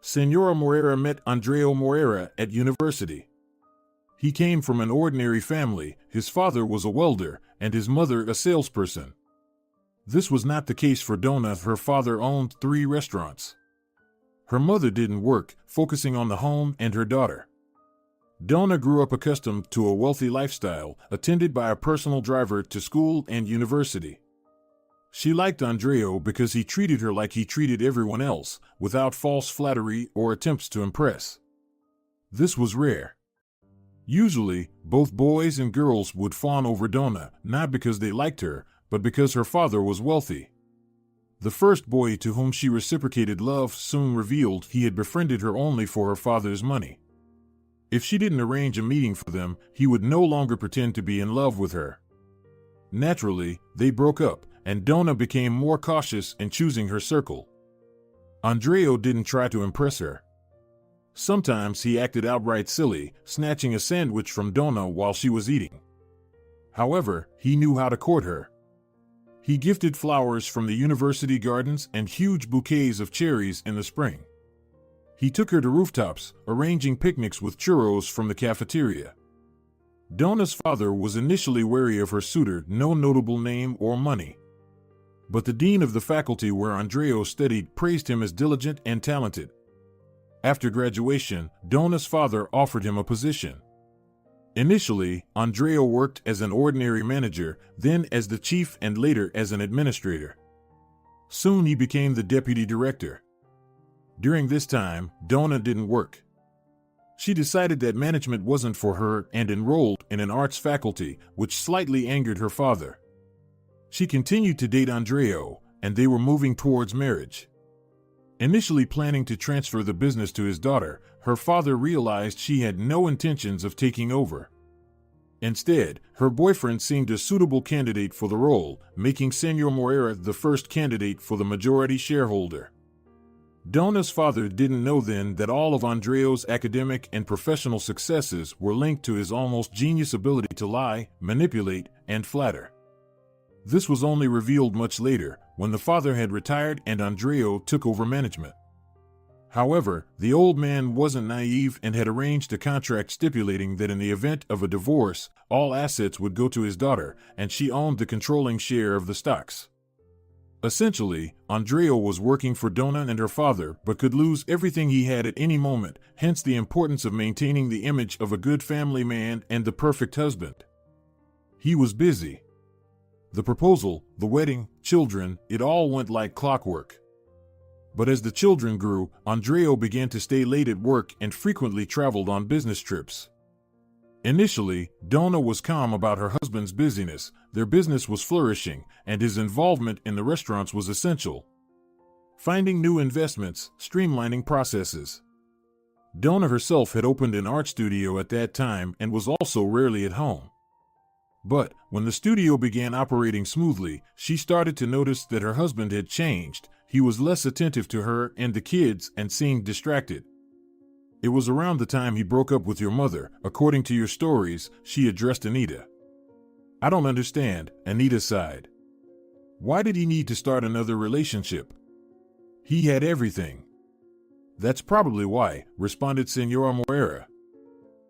Senora Moreira met Andreo Moreira at university. He came from an ordinary family, his father was a welder, and his mother a salesperson. This was not the case for Dona. Her father owned 3 restaurants. Her mother didn't work, focusing on the home and her daughter. Dona grew up accustomed to a wealthy lifestyle, attended by a personal driver to school and university. She liked Andreo because he treated her like he treated everyone else, without false flattery or attempts to impress. This was rare. Usually, both boys and girls would fawn over Dona, not because they liked her, but because her father was wealthy. The first boy to whom she reciprocated love soon revealed he had befriended her only for her father's money. If she didn't arrange a meeting for them, he would no longer pretend to be in love with her. Naturally, they broke up, and Dona became more cautious in choosing her circle. Andreo didn't try to impress her. Sometimes he acted outright silly, snatching a sandwich from Dona while she was eating. However, he knew how to court her. He gifted flowers from the university gardens and huge bouquets of cherries in the spring. He took her to rooftops, arranging picnics with churros from the cafeteria. Dona's father was initially wary of her suitor, no notable name or money. But the dean of the faculty where Andrea studied praised him as diligent and talented. After graduation, Dona's father offered him a position. Initially, Andrea worked as an ordinary manager, then as the chief and later as an administrator. Soon he became the deputy director. During this time, Dona didn't work. She decided that management wasn't for her and enrolled in an arts faculty, which slightly angered her father. She continued to date Andrea, and they were moving towards marriage. Initially planning to transfer the business to his daughter, her father realized she had no intentions of taking over. Instead, her boyfriend seemed a suitable candidate for the role, making Senor Moreira the first candidate for the majority shareholder. Dona's father didn't know then that all of Andrea's academic and professional successes were linked to his almost genius ability to lie, manipulate, and flatter. This was only revealed much later, when the father had retired and Andrea took over management. However, the old man wasn't naive and had arranged a contract stipulating that in the event of a divorce, all assets would go to his daughter, and she owned the controlling share of the stocks. Essentially, Andrea was working for Dona and her father but could lose everything he had at any moment, hence the importance of maintaining the image of a good family man and the perfect husband. He was busy. The proposal, the wedding, children, it all went like clockwork. But as the children grew, Andrea began to stay late at work and frequently traveled on business trips. Initially, Dona was calm about her husband's busyness, their business was flourishing, and his involvement in the restaurants was essential. Finding new investments, streamlining processes. Dona herself had opened an art studio at that time and was also rarely at home. But, when the studio began operating smoothly, she started to notice that her husband had changed. He was less attentive to her and the kids and seemed distracted. It was around the time he broke up with your mother, according to your stories, she addressed Anita. I don't understand, Anita sighed. Why did he need to start another relationship? He had everything. That's probably why, responded Senora Moreira.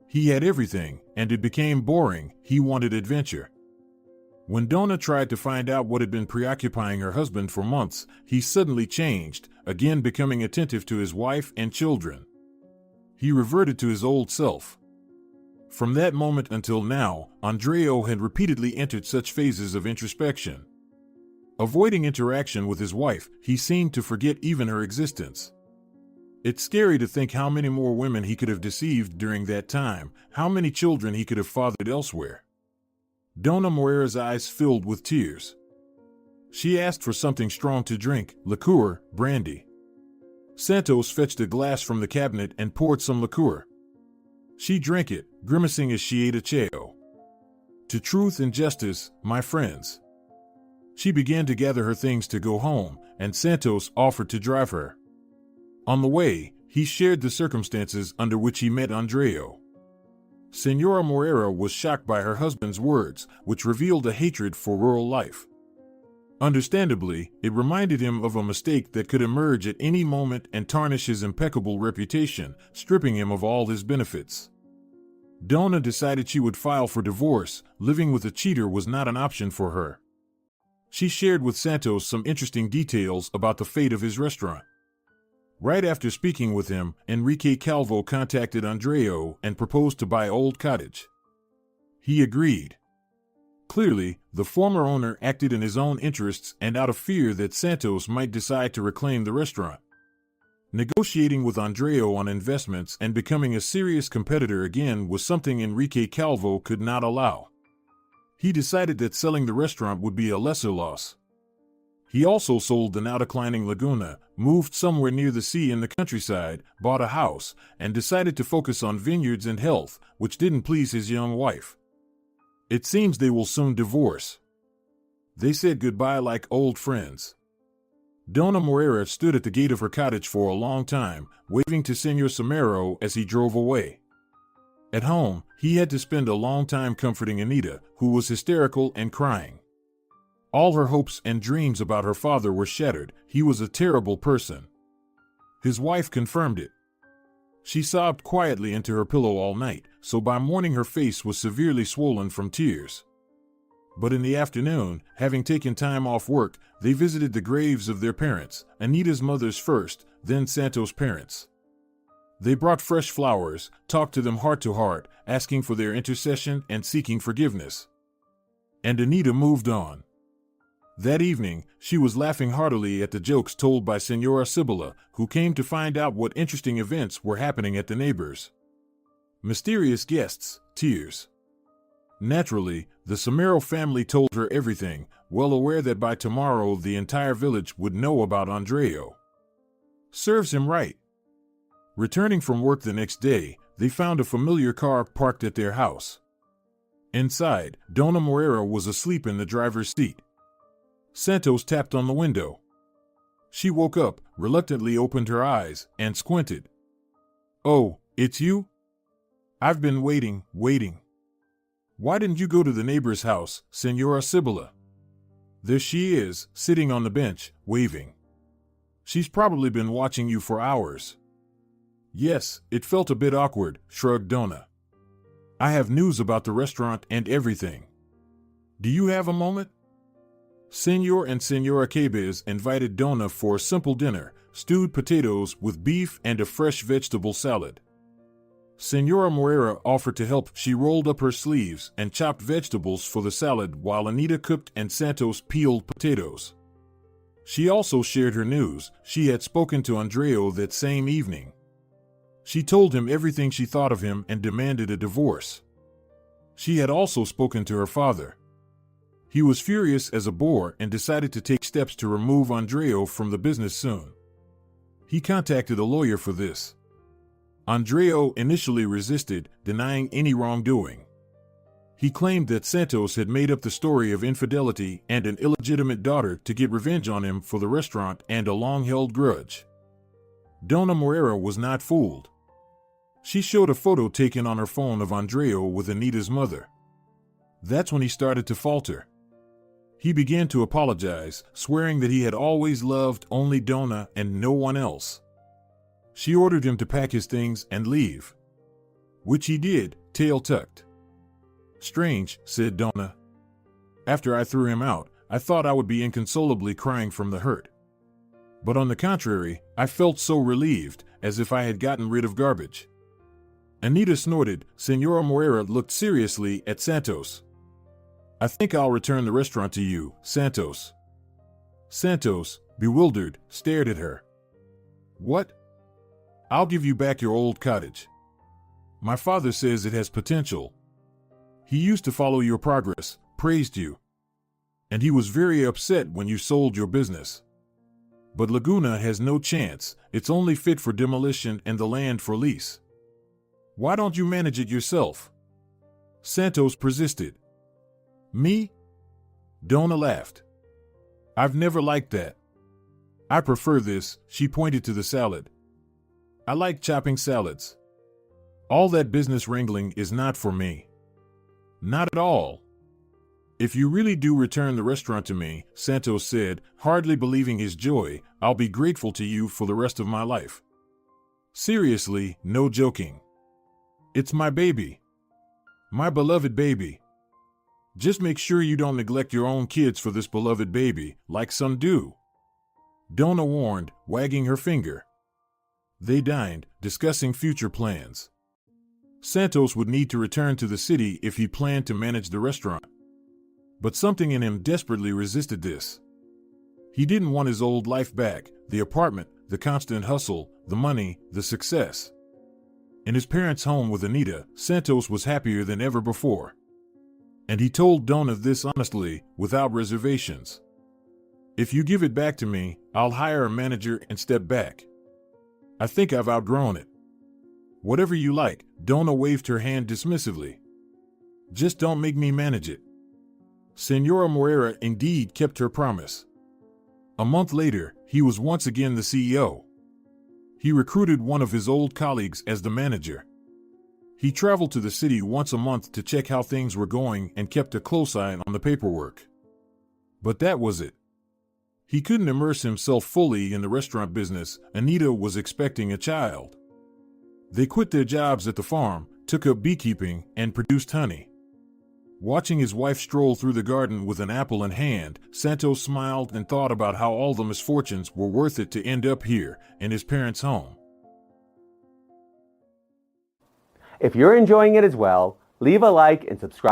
He had everything, and it became boring, he wanted adventure. When Dona tried to find out what had been preoccupying her husband for months, he suddenly changed, again becoming attentive to his wife and children. He reverted to his old self. From that moment until now, Andrea had repeatedly entered such phases of introspection. Avoiding interaction with his wife, he seemed to forget even her existence. It's scary to think how many more women he could have deceived during that time, how many children he could have fathered elsewhere. Dona Moreira's eyes filled with tears. She asked for something strong to drink, liqueur, brandy. Santos fetched a glass from the cabinet and poured some liqueur. She drank it, grimacing as she ate a chao. To truth and justice, my friends. She began to gather her things to go home, and Santos offered to drive her. On the way, he shared the circumstances under which he met Andrea. Senora Moreira was shocked by her husband's words, which revealed a hatred for rural life. Understandably, it reminded him of a mistake that could emerge at any moment and tarnish his impeccable reputation, stripping him of all his benefits. Dona decided she would file for divorce. Living with a cheater was not an option for her. She shared with Santos some interesting details about the fate of his restaurant. Right after speaking with him, Enrique Calvo contacted Andrea and proposed to buy Old Cottage. He agreed. Clearly, the former owner acted in his own interests and out of fear that Santos might decide to reclaim the restaurant. Negotiating with Andrea on investments and becoming a serious competitor again was something Enrique Calvo could not allow. He decided that selling the restaurant would be a lesser loss. He also sold the now declining Laguna, moved somewhere near the sea in the countryside, bought a house, and decided to focus on vineyards and health, which didn't please his young wife. It seems they will soon divorce. They said goodbye like old friends. Dona Moreira stood at the gate of her cottage for a long time, waving to Senor Samero as he drove away. At home, he had to spend a long time comforting Anita, who was hysterical and crying. All her hopes and dreams about her father were shattered. He was a terrible person. His wife confirmed it. She sobbed quietly into her pillow all night, so by morning her face was severely swollen from tears. But in the afternoon, having taken time off work, they visited the graves of their parents, Anita's mother's first, then Santos' parents. They brought fresh flowers, talked to them heart to heart, asking for their intercession and seeking forgiveness. And Anita moved on. That evening, she was laughing heartily at the jokes told by Senora Sibylla, who came to find out what interesting events were happening at the neighbors. Mysterious guests, tears. Naturally, the Samero family told her everything, well aware that by tomorrow the entire village would know about Andreo. Serves him right. Returning from work the next day, they found a familiar car parked at their house. Inside, Dona Moreira was asleep in the driver's seat. Santos tapped on the window. She woke up, reluctantly opened her eyes, and squinted. "Oh, it's you? I've been waiting. Why didn't you go to the neighbor's house, Senora Sibylla? There she is, sitting on the bench, waving. She's probably been watching you for hours." "Yes, it felt a bit awkward," shrugged Dona. "I have news about the restaurant and everything. Do you have a moment?" Senor and Senora Cabez invited Dona for a simple dinner, stewed potatoes with beef and a fresh vegetable salad. Senora Moreira offered to help. She rolled up her sleeves and chopped vegetables for the salad while Anita cooked and Santos peeled potatoes. She also shared her news. She had spoken to Andreo that same evening. She told him everything she thought of him and demanded a divorce. She had also spoken to her father. He was furious as a boar and decided to take steps to remove Andreo from the business soon. He contacted a lawyer for this. Andreo initially resisted, denying any wrongdoing. He claimed that Santos had made up the story of infidelity and an illegitimate daughter to get revenge on him for the restaurant and a long-held grudge. Dona Moreira was not fooled. She showed a photo taken on her phone of Andreo with Anita's mother. That's when he started to falter. He began to apologize, swearing that he had always loved only Dona and no one else. She ordered him to pack his things and leave. Which he did, tail tucked. "Strange," said Dona. "After I threw him out, I thought I would be inconsolably crying from the hurt. But on the contrary, I felt so relieved, as if I had gotten rid of garbage." Anita snorted. Senora Moreira looked seriously at Santos. "I think I'll return the restaurant to you, Santos." Santos, bewildered, stared at her. "What?" "I'll give you back your old cottage. My father says it has potential. He used to follow your progress, praised you. And he was very upset when you sold your business. But Laguna has no chance, it's only fit for demolition and the land for lease. Why don't you manage it yourself?" Santos persisted. "Me?" Dona laughed. "I've never liked that. I prefer this," she pointed to the salad. "I like chopping salads. All that business wrangling is not for me. Not at all." "If you really do return the restaurant to me," Santos said, hardly believing his joy, "I'll be grateful to you for the rest of my life. Seriously, no joking. It's my baby. My beloved baby. Just make sure you don't neglect your own kids for this beloved baby, like some do." Dona warned, wagging her finger. They dined, discussing future plans. Santos would need to return to the city if he planned to manage the restaurant. But something in him desperately resisted this. He didn't want his old life back, the apartment, the constant hustle, the money, the success. In his parents' home with Anita, Santos was happier than ever before. And he told Dona this honestly, without reservations. "If you give it back to me, I'll hire a manager and step back. I think I've outgrown it." "Whatever you like," Dona waved her hand dismissively. "Just don't make me manage it." Senora Moreira indeed kept her promise. A month later, he was once again the CEO. He recruited one of his old colleagues as the manager. He traveled to the city once a month to check how things were going and kept a close eye on the paperwork. But that was it. He couldn't immerse himself fully in the restaurant business. Anita was expecting a child. They quit their jobs at the farm, took up beekeeping, and produced honey. Watching his wife stroll through the garden with an apple in hand, Santos smiled and thought about how all the misfortunes were worth it to end up here, in his parents' home. If you're enjoying it as well, leave a like and subscribe.